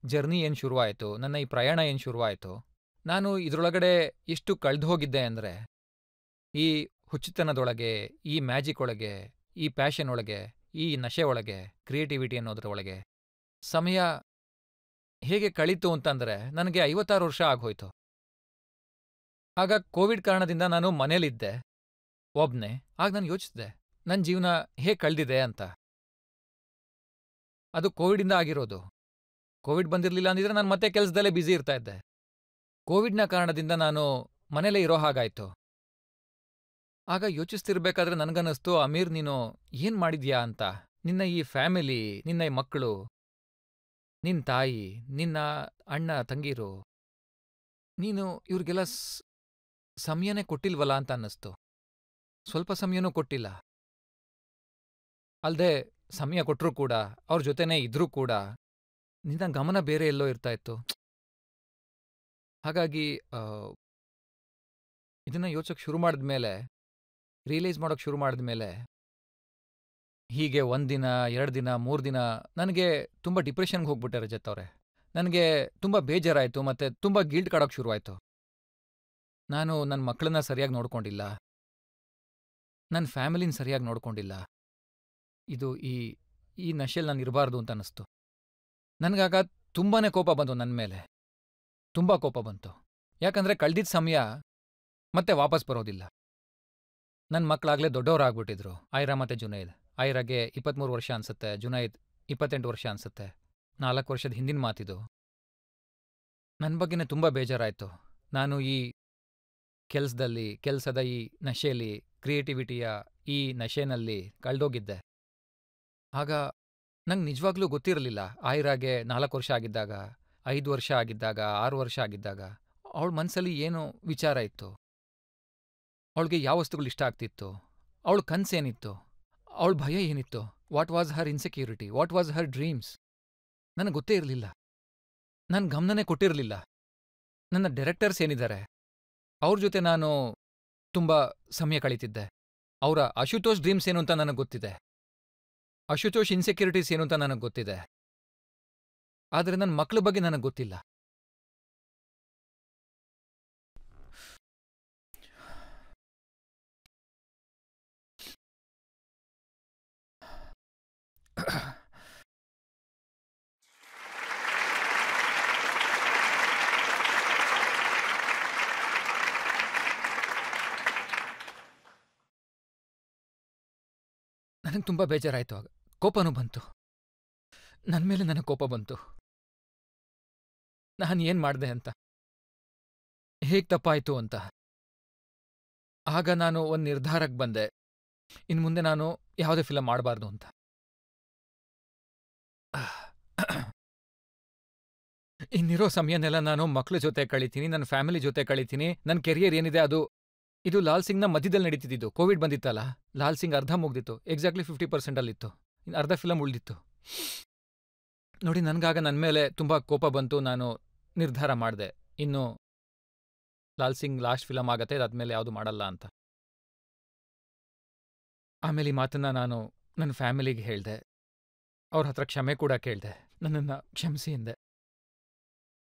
ಜರ್ನಿ ಏನು ಶುರುವಾಯಿತು, ನನ್ನ ಈ ಪ್ರಯಾಣ ಏನು ಶುರುವಾಯಿತು, ನಾನು ಇದರೊಳಗಡೆ ಎಷ್ಟು ಕಳೆದು ಹೋಗಿದ್ದೆ ಅಂದರೆ, ಈ ಹುಚ್ಚುತನದೊಳಗೆ, ಈ ಮ್ಯಾಜಿಕ್ ಒಳಗೆ, ಈ ಪ್ಯಾಷನ್ ಒಳಗೆ, ಈ ನಶೆ ಒಳಗೆ, ಕ್ರಿಯೇಟಿವಿಟಿ ಅನ್ನೋದ್ರ ಒಳಗೆ ಸಮಯ ಹೇಗೆ ಕಳೀತು ಅಂತಂದರೆ, ನನಗೆ 56 ವರ್ಷ ಆಗೋಯ್ತು. ಆಗ ಕೋವಿಡ್ ಕಾರಣದಿಂದ ನಾನು ಮನೇಲಿದ್ದೆ, ಒಬ್ನೇ. ಆಗ ನಾನು ಯೋಚಿಸಿದೆ, ನನ್ನ ಜೀವನ ಹೇಗೆ ಕಳೆದಿದೆ ಅಂತ. ಅದು ಕೋವಿಡಿಂದ ಆಗಿರೋದು. ಕೋವಿಡ್ ಬಂದಿರಲಿಲ್ಲ ಅಂದಿದ್ರೆ ನಾನು ಮತ್ತೆ ಕೆಲಸದಲ್ಲೇ ಬ್ಯುಸಿ ಇರ್ತಾ ಇದ್ದೆ. ಕೋವಿಡ್ನ ಕಾರಣದಿಂದ ನಾನು ಮನೇಲೇ ಇರೋ ಹಾಗಾಯ್ತು. ಆಗ ಯೋಚಿಸ್ತಿರ್ಬೇಕಾದ್ರೆ ನನಗನ್ನಿಸ್ತು, ಅಮೀರ್ ನೀನು ಏನ್ ಮಾಡಿದ್ಯಾ ಅಂತ. ನಿನ್ನ ಈ ಫ್ಯಾಮಿಲಿ, ನಿನ್ನ ಈ ಮಕ್ಕಳು, ನಿನ್ ತಾಯಿ, ನಿನ್ನ ಅಣ್ಣ ತಂಗೀರು, ನೀನು ಇವ್ರಿಗೆಲ್ಲ ಸಮಯನೇ ಕೊಟ್ಟಿಲ್ವಲ್ಲ ಅಂತ ಅನ್ನಿಸ್ತು. ಸ್ವಲ್ಪ ಸಮಯನೂ ಕೊಟ್ಟಿಲ್ಲ. ಅಲ್ದೆ ಸಮಯ ಕೊಟ್ರೂ ಕೂಡ, ಅವ್ರ ಜೊತೆನೇ ಇದ್ರೂ ಕೂಡ ನಿನ್ನ ಗಮನ ಬೇರೆ ಎಲ್ಲೋ ಇರ್ತಾ ಇತ್ತು. ಹಾಗಾಗಿ ಇದನ್ನ ಯೋಚಕ್ ಶುರು ಮಾಡಿದ್ಮೇಲೆ, ರಿಯಲೈಸ್ ಮಾಡೋಕ್ ಶುರು ಮಾಡಿದ್ಮೇಲೆ, ಹೀಗೆ 1 ದಿನ 2 ದಿನ 3 ದಿನ ನನಗೆ ತುಂಬ ಡಿಪ್ರೆಷನ್ಗೆ ಹೋಗ್ಬಿಟ್ಟೆ ರಜತ್ ಅವ್ರೆ. ನನಗೆ ತುಂಬ ಬೇಜಾರಾಯಿತು, ಮತ್ತೆ ತುಂಬ ಗಿಲ್ಟ್ ಕಾಡೋಕೆ ಶುರುವಾಯಿತು. ನಾನು ನನ್ನ ಮಕ್ಕಳನ್ನ ಸರಿಯಾಗಿ ನೋಡ್ಕೊಂಡಿಲ್ಲ, ನನ್ನ ಫ್ಯಾಮಿಲಿನ ಸರಿಯಾಗಿ ನೋಡ್ಕೊಂಡಿಲ್ಲ, ಇದು ಈ ನಶೆಯಲ್ಲಿ ನಾನು ಇರಬಾರ್ದು ಅಂತ ಅನ್ನಿಸ್ತು. ನನಗಾಗ ತುಂಬಾನೇ ಕೋಪ ಬಂತು ನನ್ನ ಮೇಲೆ, ತುಂಬ ಕೋಪ ಬಂತು. ಯಾಕಂದರೆ ಕಳ್ದಿದ್ದ ಸಮಯ ಮತ್ತೆ ವಾಪಸ್ ಬರೋದಿಲ್ಲ. ನನ್ನ ಮಕ್ಕಳಾಗಲೇ ದೊಡ್ಡವರಾಗ್ಬಿಟ್ಟಿದ್ರು, ಐರಾ ಮತ್ತು ಜುನೈದ್. ಐರಾಗೆ 23 ವರ್ಷ ಅನ್ಸುತ್ತೆ, ಜುನೈದ್ 28 ವರ್ಷ ಅನ್ಸುತ್ತೆ. 4 ವರ್ಷದ ಹಿಂದಿನ ಮಾತಿದು. ನನ್ನ ಬಗ್ಗೆನೇ ತುಂಬ ಬೇಜಾರಾಯಿತು. ನಾನು ಈ ಕೆಲಸದ ಈ ನಶೆಯಲ್ಲಿ, ಕ್ರಿಯೇಟಿವಿಟಿಯ ಈ ನಶೆನಲ್ಲಿ ಕಳೆದೋಗಿದ್ದೆ. ಆಗ ನಂಗೆ ನಿಜವಾಗ್ಲೂ ಗೊತ್ತಿರಲಿಲ್ಲ, ಐರಾಗೆ 4 ವರ್ಷ ಆಗಿದ್ದಾಗ, 5 ವರ್ಷ ಆಗಿದ್ದಾಗ, 6 ವರ್ಷ ಆಗಿದ್ದಾಗ ಅವಳ ಮನಸ್ಸಲ್ಲಿ ಏನು ವಿಚಾರ ಇತ್ತು, ಅವಳಿಗೆ ಯಾವ ವಸ್ತುಗಳು ಇಷ್ಟ ಆಗ್ತಿತ್ತು, ಅವಳ ಕನಸೇನಿತ್ತು, ಅವಳ ಭಯ ಏನಿತ್ತು, what was her insecurity, what was her dreams, ನನಗೆ ಗೊತ್ತೇ ಇರಲಿಲ್ಲ. ನಾನು ಗಮನನೇ ಕೊಟ್ಟಿರಲಿಲ್ಲ. ನನ್ನ ಡೈರೆಕ್ಟರ್ಸ್ ಏನಿದ್ದಾರೆ ಅವ್ರ ಜೊತೆ ನಾನು ತುಂಬ ಸಮಯ ಕಳೀತಿದ್ದೆ. ಅವರ ಅಶುತೋಷ್ ಡ್ರೀಮ್ಸ್ ಏನು ಅಂತ ನನಗೆ ಗೊತ್ತಿದೆ, ಅಶುತೋಷ್ ಇನ್ಸೆಕ್ಯೂರಿಟೀಸ್ ಏನು ಅಂತ ನನಗೆ ಗೊತ್ತಿದೆ. ಆದರೆ ನನ್ನ ಮಕ್ಕಳ ಬಗ್ಗೆ ನನಗೆ ಗೊತ್ತಿಲ್ಲ. ನನಗೆ ತುಂಬ ಬೇಜಾರಾಯಿತು. ಆಗ ಕೋಪನೂ ಬಂತು, ನನ್ನ ಮೇಲೆ ನನಗೆ ಕೋಪ ಬಂತು. ನಾನು ಏನು ಮಾಡಿದೆ ಅಂತ, ಹೇಗೆ ತಪ್ಪಾಯಿತು ಅಂತ. ಆಗ ನಾನು ಒಂದು ನಿರ್ಧಾರಕ್ಕೆ ಬಂದೆ, ಇನ್ನು ಮುಂದೆ ನಾನು ಯಾವುದೇ ಫಿಲಮ್ ಮಾಡಬಾರ್ದು ಅಂತ. ಇನ್ನಿರೋ ಸಮಯನೆಲ್ಲ ನಾನು ಮಕ್ಕಳ ಜೊತೆ ಕಳೀತೀನಿ, ನನ್ನ ಫ್ಯಾಮಿಲಿ ಜೊತೆ ಕಳೀತೀನಿ. ನನ್ನ ಕೆರಿಯರ್ ಏನಿದೆ ಇದು ಲಾಲ್ ಸಿಂಗ್ನ ಮಧ್ಯದಲ್ಲಿ ನಡೀತಿದ್ದು. ಕೋವಿಡ್ ಬಂದಿತ್ತಲ್ಲ, ಲಾಲ್ ಸಿಂಗ್ ಅರ್ಧ ಮುಗ್ದಿತ್ತು, ಎಕ್ಸಾಕ್ಟ್ಲಿ 50%ಅಲ್ಲಿತ್ತು, ಇನ್ನು ಅರ್ಧ ಫಿಲಮ್ ಉಳಿದಿತ್ತು. ನೋಡಿ, ನನಗಾಗ ನನ್ನ ಮೇಲೆ ತುಂಬ ಕೋಪ ಬಂತು. ನಾನು ನಿರ್ಧಾರ ಮಾಡಿದೆ, ಇನ್ನು ಲಾಲ್ ಸಿಂಗ್ ಲಾಸ್ಟ್ ಫಿಲಮ್ ಆಗತ್ತೆ, ಅದಾದ್ಮೇಲೆ ಯಾವುದು ಮಾಡಲ್ಲ ಅಂತ. ಆಮೇಲೆ ಈ ಮಾತನ್ನ ನಾನು ನನ್ನ ಫ್ಯಾಮಿಲಿಗೆ ಹೇಳಿದೆ, ಅವ್ರ ಹತ್ರ ಕ್ಷಮೆ ಕೂಡ ಕೇಳಿದೆ, ನನ್ನನ್ನು ಕ್ಷಮಿಸಿ ಎಂದೆ.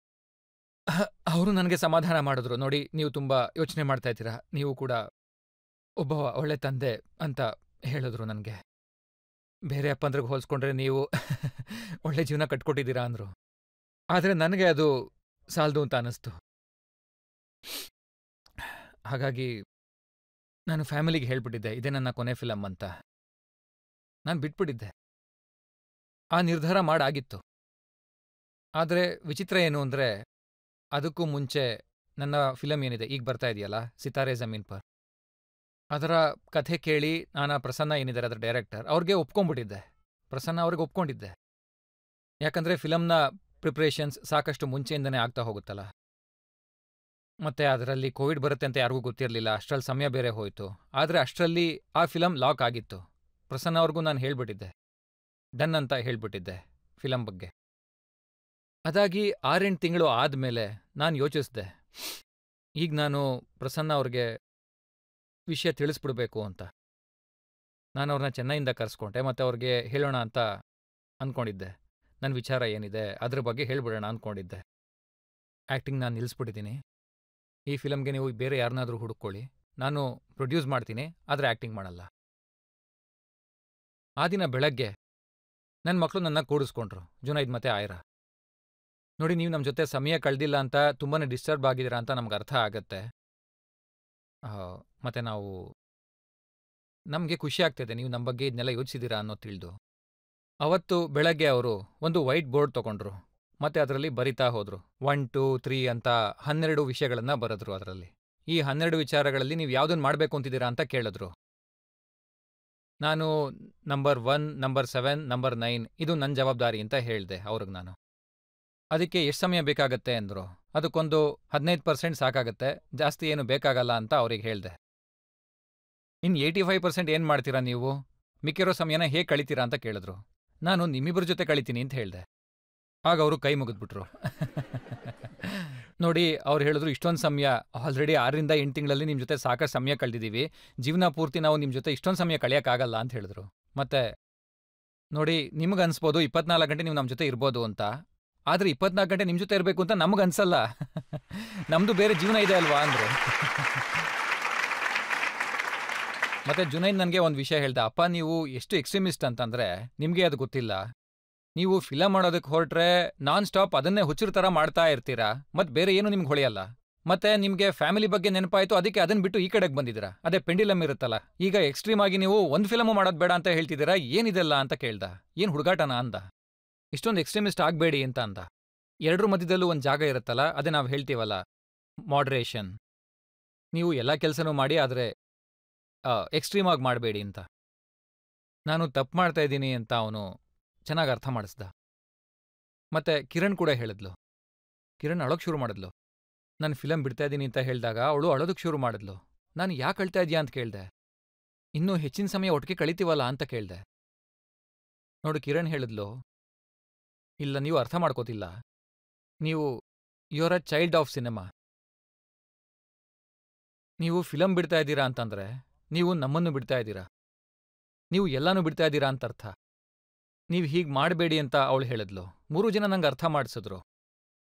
ಅವರು ನನಗೆ ಸಮಾಧಾನ ಮಾಡಿದ್ರು. ನೋಡಿ, ನೀವು ತುಂಬ ಯೋಚನೆ ಮಾಡ್ತಾ ಇದ್ದೀರಾ, ನೀವು ಕೂಡ ಒಬ್ಬ ಒಳ್ಳೆ ತಂದೆ ಅಂತ ಹೇಳಿದ್ರು ನನಗೆ. ಬೇರೆ ಅಪ್ಪಂದ್ರಿಗೆ ಹೋಲಿಸ್ಕೊಂಡ್ರೆ ನೀವು ಒಳ್ಳೆ ಜೀವನ ಕಟ್ಕೊಟ್ಟಿದ್ದೀರಾ ಅಂದರು. ಆದರೆ ನನಗೆ ಅದು ಸಾಲದು ಅಂತ ಅನ್ನಿಸ್ತು. ಹಾಗಾಗಿ ನಾನು ಫ್ಯಾಮಿಲಿಗೆ ಹೇಳ್ಬಿಟ್ಟಿದ್ದೆ, ಇದೇ ನನ್ನ ಕೊನೆ ಫಿಲಮ್ ಅಂತ. ನಾನು ಬಿಟ್ಬಿಟ್ಟಿದ್ದೆ. ಆ ನಿರ್ಧಾರ ಮಾಡಾಗಿತ್ತು. ಆದರೆ ವಿಚಿತ್ರ ಏನು ಅಂದರೆ, ಅದಕ್ಕೂ ಮುಂಚೆ ನನ್ನ ಫಿಲಮ್ ಏನಿದೆ ಈಗ ಬರ್ತಾ ಇದೆಯಲ್ಲ, ಸಿತಾರೆ ಜಮೀನ್ ಪರ್, ಅದರ ಕಥೆ ಕೇಳಿ ನಾನು ಪ್ರಸನ್ನ ಏನಿದ್ದಾರೆ ಅದರ ಡೈರೆಕ್ಟರ್, ಅವ್ರಿಗೆ ಒಪ್ಕೊಂಡ್ಬಿಟ್ಟಿದ್ದೆ. ಪ್ರಸನ್ನ ಅವ್ರಿಗೆ ಒಪ್ಕೊಂಡಿದ್ದೆ. ಯಾಕಂದರೆ ಫಿಲಮ್ನ ಪ್ರಿಪ್ರೇಷನ್ಸ್ ಸಾಕಷ್ಟು ಮುಂಚೆಯಿಂದನೇ ಆಗ್ತಾ ಹೋಗುತ್ತಲ್ಲ. ಮತ್ತೆ ಅದರಲ್ಲಿ ಕೋವಿಡ್ ಬರುತ್ತೆ ಅಂತ ಯಾರಿಗೂ ಗೊತ್ತಿರಲಿಲ್ಲ, ಅಷ್ಟರಲ್ಲಿ ಸಮಯ ಬೇರೆ ಹೋಯಿತು. ಆದರೆ ಅಷ್ಟರಲ್ಲಿ ಆ ಫಿಲಮ್ ಲಾಕ್ ಆಗಿತ್ತು. ಪ್ರಸನ್ನ ಅವ್ರಿಗೂ ನಾನು ಹೇಳ್ಬಿಟ್ಟಿದ್ದೆ, ಡನ್ ಅಂತ ಹೇಳ್ಬಿಟ್ಟಿದ್ದೆ ಫಿಲಮ್ ಬಗ್ಗೆ. ಅದಾಗಿ 6-8 ತಿಂಗಳು ಆದಮೇಲೆ ನಾನು ಯೋಚಿಸಿದೆ, ಈಗ ನಾನು ಪ್ರಸನ್ನ ಅವ್ರಿಗೆ ವಿಷಯ ತಿಳಿಸ್ಬಿಡ್ಬೇಕು ಅಂತ. ನಾನು ಅವ್ರನ್ನ ಚೆನ್ನೈಯಿಂದ ಕರೆಸ್ಕೊಂಡೆ, ಮತ್ತು ಅವ್ರಿಗೆ ಹೇಳೋಣ ಅಂತ ಅಂದ್ಕೊಂಡಿದ್ದೆ. ನನ್ನ ವಿಚಾರ ಏನಿದೆ ಅದ್ರ ಬಗ್ಗೆ ಹೇಳ್ಬಿಡೋಣ ಅಂದ್ಕೊಂಡಿದ್ದೆ. ಆ್ಯಕ್ಟಿಂಗ್ ನಾನು ನಿಲ್ಲಿಸ್ಬಿಟ್ಟಿದ್ದೀನಿ, ಈ ಫಿಲಮ್ಗೆ ನೀವು ಬೇರೆ ಯಾರನ್ನಾದರೂ ಹುಡುಕೊಳ್ಳಿ, ನಾನು ಪ್ರೊಡ್ಯೂಸ್ ಮಾಡ್ತೀನಿ, ಆದರೆ ಆ್ಯಕ್ಟಿಂಗ್ ಮಾಡಲ್ಲ. ಆ ದಿನ ಬೆಳಗ್ಗೆ ನನ್ನ ಮಕ್ಕಳು ನನ್ನ ಕೂಡಿಸ್ಕೊಂಡ್ರು, ಜುನೈದ್ ಮತ್ತು ಐರಾ. ನೋಡಿ, ನೀವು ನಮ್ಮ ಜೊತೆ ಸಮಯ ಕಳೆದಿಲ್ಲ ಅಂತ, ತುಂಬಾ ಡಿಸ್ಟರ್ಬ್ ಆಗಿದ್ದೀರಾ ಅಂತ ನಮ್ಗೆ ಅರ್ಥ ಆಗತ್ತೆ. ಮತ್ತು ನಮಗೆ ಖುಷಿ ಆಗ್ತಿದೆ ನೀವು ನಮ್ಮ ಬಗ್ಗೆ ಇದನ್ನೆಲ್ಲ ಯೋಚಿಸಿದ್ದೀರಾ ಅನ್ನೋ ತಿಳಿದು. ಅವತ್ತು ಬೆಳಗ್ಗೆ ಅವರು ಒಂದು ವೈಟ್ ಬೋರ್ಡ್ ತೊಗೊಂಡ್ರು, ಮತ್ತು ಅದರಲ್ಲಿ ಬರಿತಾ ಹೋದರು. 1, 2, 3 ಅಂತ 12 ವಿಷಯಗಳನ್ನು ಬರೆದ್ರು ಅದರಲ್ಲಿ. ಈ 12 ವಿಚಾರಗಳಲ್ಲಿ ನೀವು ಯಾವುದನ್ನು ಮಾಡಬೇಕು ಅಂತಿದ್ದೀರಾ ಅಂತ ಕೇಳಿದ್ರು. ನಾನು ನಂಬರ್ 1, ನಂಬರ್ 7, ನಂಬರ್ 9 ಇದು ನನ್ನ ಜವಾಬ್ದಾರಿ ಅಂತ ಹೇಳಿದೆ ಅವ್ರಿಗೆ ನಾನು. ಅದಕ್ಕೆ ಎಷ್ಟು ಸಮಯ ಬೇಕಾಗತ್ತೆ ಅಂದರು. ಅದಕ್ಕೊಂದು 15% ಸಾಕಾಗತ್ತೆ, ಜಾಸ್ತಿ ಏನು ಬೇಕಾಗಲ್ಲ ಅಂತ ಅವ್ರಿಗೆ ಹೇಳಿದೆ. ಇನ್ನು 85% ಏನು ಮಾಡ್ತೀರಾ ನೀವು, ಮಿಕ್ಕಿರೋ ಸಮಯನ ಹೇಗೆ ಕಳಿತೀರಾ ಅಂತ ಕೇಳಿದ್ರು. ನಾನು ನಿಮ್ಮಿಬ್ಬರ ಜೊತೆ ಕಳಿತೀನಿ ಅಂತ ಹೇಳಿದೆ. ಆಗ ಅವರು ಕೈ ಮುಗಿದ್ಬಿಟ್ರು. ನೋಡಿ, ಅವ್ರು ಹೇಳಿದ್ರು, ಇಷ್ಟೊಂದು ಸಮಯ ಆಲ್ರೆಡಿ 6ರಿಂದ 8 ತಿಂಗಳಲ್ಲಿ ನಿಮ್ಮ ಜೊತೆ ಸಾಕಷ್ಟು ಸಮಯ ಕಳೆದಿದ್ದೀವಿ, ಜೀವನ ಪೂರ್ತಿ ನಾವು ನಿಮ್ಮ ಜೊತೆ ಇಷ್ಟೊಂದು ಸಮಯ ಕಳೆಯೋಕ್ಕಾಗಲ್ಲ ಅಂತ ಹೇಳಿದ್ರು. ಮತ್ತೆ ನೋಡಿ, ನಿಮ್ಗೆ ಅನ್ಸ್ಬೋದು 24 ಗಂಟೆ ನೀವು ನಮ್ಮ ಜೊತೆ ಇರ್ಬೋದು ಅಂತ, ಆದರೆ 24 ಗಂಟೆ ನಿಮ್ಮ ಜೊತೆ ಇರಬೇಕು ಅಂತ ನಮ್ಗೆ ಅನ್ಸಲ್ಲ. ನಮ್ಮದು ಬೇರೆ ಜೀವನ ಇದೆ ಅಲ್ವಾ ಅಂದರು. ಮತ್ತೆ ಜುನೈದ್ ನನಗೆ ಒಂದು ವಿಷಯ ಹೇಳ್ದೆ, ಅಪ್ಪ ನೀವು ಎಷ್ಟು ಎಕ್ಸ್ಟ್ರೀಮಿಸ್ಟ್ ಅಂತಂದರೆ ನಿಮಗೆ ಅದು ಗೊತ್ತಿಲ್ಲ. ನೀವು ಫಿಲಮ್ ಮಾಡೋದಕ್ಕೆ ಹೊರಟ್ರೆ ನಾನ್ ಸ್ಟಾಪ್ ಅದನ್ನೇ ಹುಚ್ಚರ ಥರ ಮಾಡ್ತಾ ಇರ್ತೀರಾ, ಮತ್ತೆ ಬೇರೆ ಏನು ನಿಮ್ಗೆ ಹೊಳೆಯಲ್ಲ. ಮತ್ತೆ ನಿಮಗೆ ಫ್ಯಾಮಿಲಿ ಬಗ್ಗೆ ನೆನಪಾಯಿತು, ಅದಕ್ಕೆ ಅದನ್ನ ಬಿಟ್ಟು ಈ ಕಡೆಗೆ ಬಂದಿದ್ದೀರಾ. ಅದೇ ಪೆಂಡಿಲಮ್ ಇರುತ್ತಲ್ಲ, ಈಗ ಎಕ್ಸ್ಟ್ರೀಮ್ ಆಗಿ ನೀವು ಒಂದು ಫಿಲಮು ಮಾಡೋದು ಬೇಡ ಅಂತ ಹೇಳ್ತಿದ್ದೀರಾ, ಏನಿದೆಲ್ಲ ಅಂತ ಕೇಳ್ದ. ಏನು ಹುಡುಗಾಟನ ಅಂದ. ಇಷ್ಟೊಂದು ಎಕ್ಸ್ಟ್ರೀಮಿಸ್ಟ್ ಆಗಬೇಡಿ ಅಂತ ಅಂದ. ಎರಡರ ಮಧ್ಯದಲ್ಲೂ ಒಂದು ಜಾಗ ಇರುತ್ತಲ್ಲ, ಅದೇ ನಾವು ಹೇಳ್ತೀವಲ್ಲ, ಮಾಡ್ರೇಷನ್. ನೀವು ಎಲ್ಲ ಕೆಲಸನೂ ಮಾಡಿ, ಆದರೆ ಎಕ್ಸ್ಟ್ರೀಮ್ ಆಗಿ ಮಾಡಬೇಡಿ ಅಂತ. ನಾನು ತಪ್ಪು ಮಾಡ್ತಾ ಇದ್ದೀನಿ ಅಂತ ಅವನು ಚೆನ್ನಾಗಿ ಅರ್ಥ ಮಾಡಿಸ್ದ. ಮತ್ತೆ ಕಿರಣ್ ಕೂಡ ಹೇಳಿದ್ಲು. ಕಿರಣ್ ಅಳೋಕ್ ಶುರು ಮಾಡಿದ್ಲು. ನಾನು ಫಿಲಮ್ ಬಿಡ್ತಾ ಇದ್ದೀನಿ ಅಂತ ಹೇಳಿದಾಗ ಅವಳು ಅಳೋದಕ್ಕೆ ಶುರು ಮಾಡಿದ್ಲು. ನಾನು ಯಾಕೆ ಅಳ್ತಾ ಇದೆಯಾ ಅಂತ ಕೇಳಿದೆ. ಇನ್ನೂ ಹೆಚ್ಚಿನ ಸಮಯ ಒಟ್ಟಿಗೆ ಕಳಿತೀವಲ್ಲ ಅಂತ ಕೇಳಿದೆ. ನೋಡು, ಕಿರಣ್ ಹೇಳಿದ್ಲು, ಇಲ್ಲ ನೀವು ಅರ್ಥ ಮಾಡ್ಕೋತಿಲ್ಲ, ನೀವು you are a child of cinema. ನೀವು ಫಿಲಮ್ ಬಿಡ್ತಾ ಇದ್ದೀರಾ ಅಂತಂದ್ರೆ ನೀವು ನಮ್ಮನ್ನು ಬಿಡ್ತಾ ಇದ್ದೀರಾ, ನೀವು ಎಲ್ಲಾನು ಬಿಡ್ತಾ ಇದ್ದೀರಾ ಅಂತ ಅರ್ಥ. ನೀವು ಹೀಗೆ ಮಾಡಬೇಡಿ ಅಂತ ಅವಳು ಹೇಳಿದ್ಲು. 3 ಜನ ನಂಗೆ ಅರ್ಥ ಮಾಡಿಸಿದ್ರು.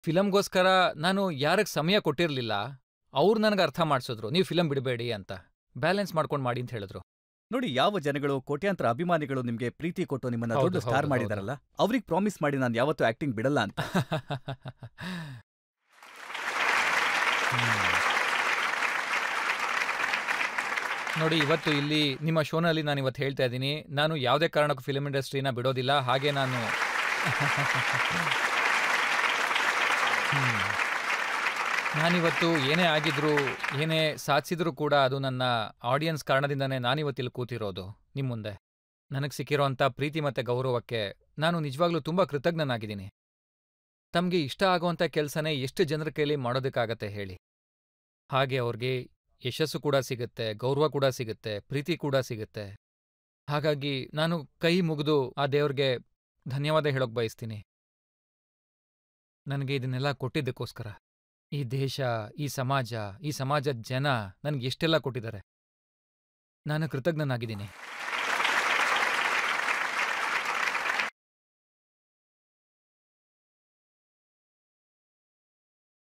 ಫಿಲಮ್ಗೋಸ್ಕರ ನಾನು ಯಾರಿಗೆ ಸಮಯ ಕೊಟ್ಟಿರಲಿಲ್ಲ, ಅವ್ರು ನನಗೆ ಅರ್ಥ ಮಾಡಿಸಿದ್ರು, ನೀವು ಫಿಲಮ್ ಬಿಡಬೇಡಿ ಅಂತ, ಬ್ಯಾಲೆನ್ಸ್ ಮಾಡ್ಕೊಂಡು ಮಾಡಿ ಅಂತ ಹೇಳಿದ್ರು. ನೋಡಿ, ಯಾವ ಜನಗಳು ಕೋಟ್ಯಾಂತರ ಅಭಿಮಾನಿಗಳು ನಿಮ್ಗೆ ಪ್ರೀತಿ ಕೊಟ್ಟು ನಿಮ್ಮನ್ನ ದೊಡ್ಡ ಸ್ಟಾರ್ ಮಾಡಿದಾರಲ್ಲ, ಅವ್ರಿಗೆ ಪ್ರಾಮಿಸ್ ಮಾಡಿ ನಾನು ಯಾವತ್ತೂ ಆಕ್ಟಿಂಗ್ ಬಿಡಲ್ಲ ಅಂತ. ನೋಡಿ, ಇವತ್ತು ಇಲ್ಲಿ ನಿಮ್ಮ ಶೋನಲ್ಲಿ ನಾನು ಇವತ್ತು ಹೇಳ್ತಾ ಇದ್ದೀನಿ, ನಾನು ಯಾವುದೇ ಕಾರಣಕ್ಕೂ ಫಿಲ್ಮ್ ಇಂಡಸ್ಟ್ರಿನ ಬಿಡೋದಿಲ್ಲ. ಹಾಗೆ ನಾನಿವತ್ತು ಏನೇ ಆಗಿದ್ರು, ಏನೇ ಸಾಧಿಸಿದ್ರೂ ಕೂಡ ಅದು ನನ್ನ ಆಡಿಯನ್ಸ್ ಕಾರಣದಿಂದನೇ ನಾನಿವತ್ತಿಲ್ಲಿ ಕೂತಿರೋದು ನಿಮ್ಮ ಮುಂದೆ. ನನಗೆ ಸಿಕ್ಕಿರೋಂಥ ಪ್ರೀತಿ ಮತ್ತು ಗೌರವಕ್ಕೆ ನಾನು ನಿಜವಾಗ್ಲೂ ತುಂಬ ಕೃತಜ್ಞನಾಗಿದ್ದೀನಿ. ತಮಗೆ ಇಷ್ಟ ಆಗೋವಂಥ ಕೆಲಸನೇ ಎಷ್ಟು ಜನರ ಕೈಲಿ ಮಾಡೋದಕ್ಕಾಗತ್ತೆ ಹೇಳಿ. ಹಾಗೆ ಅವ್ರಿಗೆ ಯಶಸ್ಸು ಕೂಡ ಸಿಗುತ್ತೆ, ಗೌರವ ಕೂಡ ಸಿಗುತ್ತೆ, ಪ್ರೀತಿ ಕೂಡ ಸಿಗುತ್ತೆ. ಹಾಗಾಗಿ ನಾನು ಕೈ ಮುಗಿದು ಆ ದೇವ್ರಿಗೆ ಧನ್ಯವಾದ ಹೇಳೋಕೆ ಬಯಸ್ತೀನಿ, ನನಗೆ ಇದನ್ನೆಲ್ಲ ಕೊಟ್ಟಿದ್ದಕ್ಕೋಸ್ಕರ. ಈ ದೇಶ, ಈ ಸಮಾಜದ ಜನ ನನಗೆ ಎಷ್ಟೆಲ್ಲ ಕೊಟ್ಟಿದ್ದಾರೆ. ನಾನು ಕೃತಜ್ಞನಾಗಿದ್ದೀನಿ.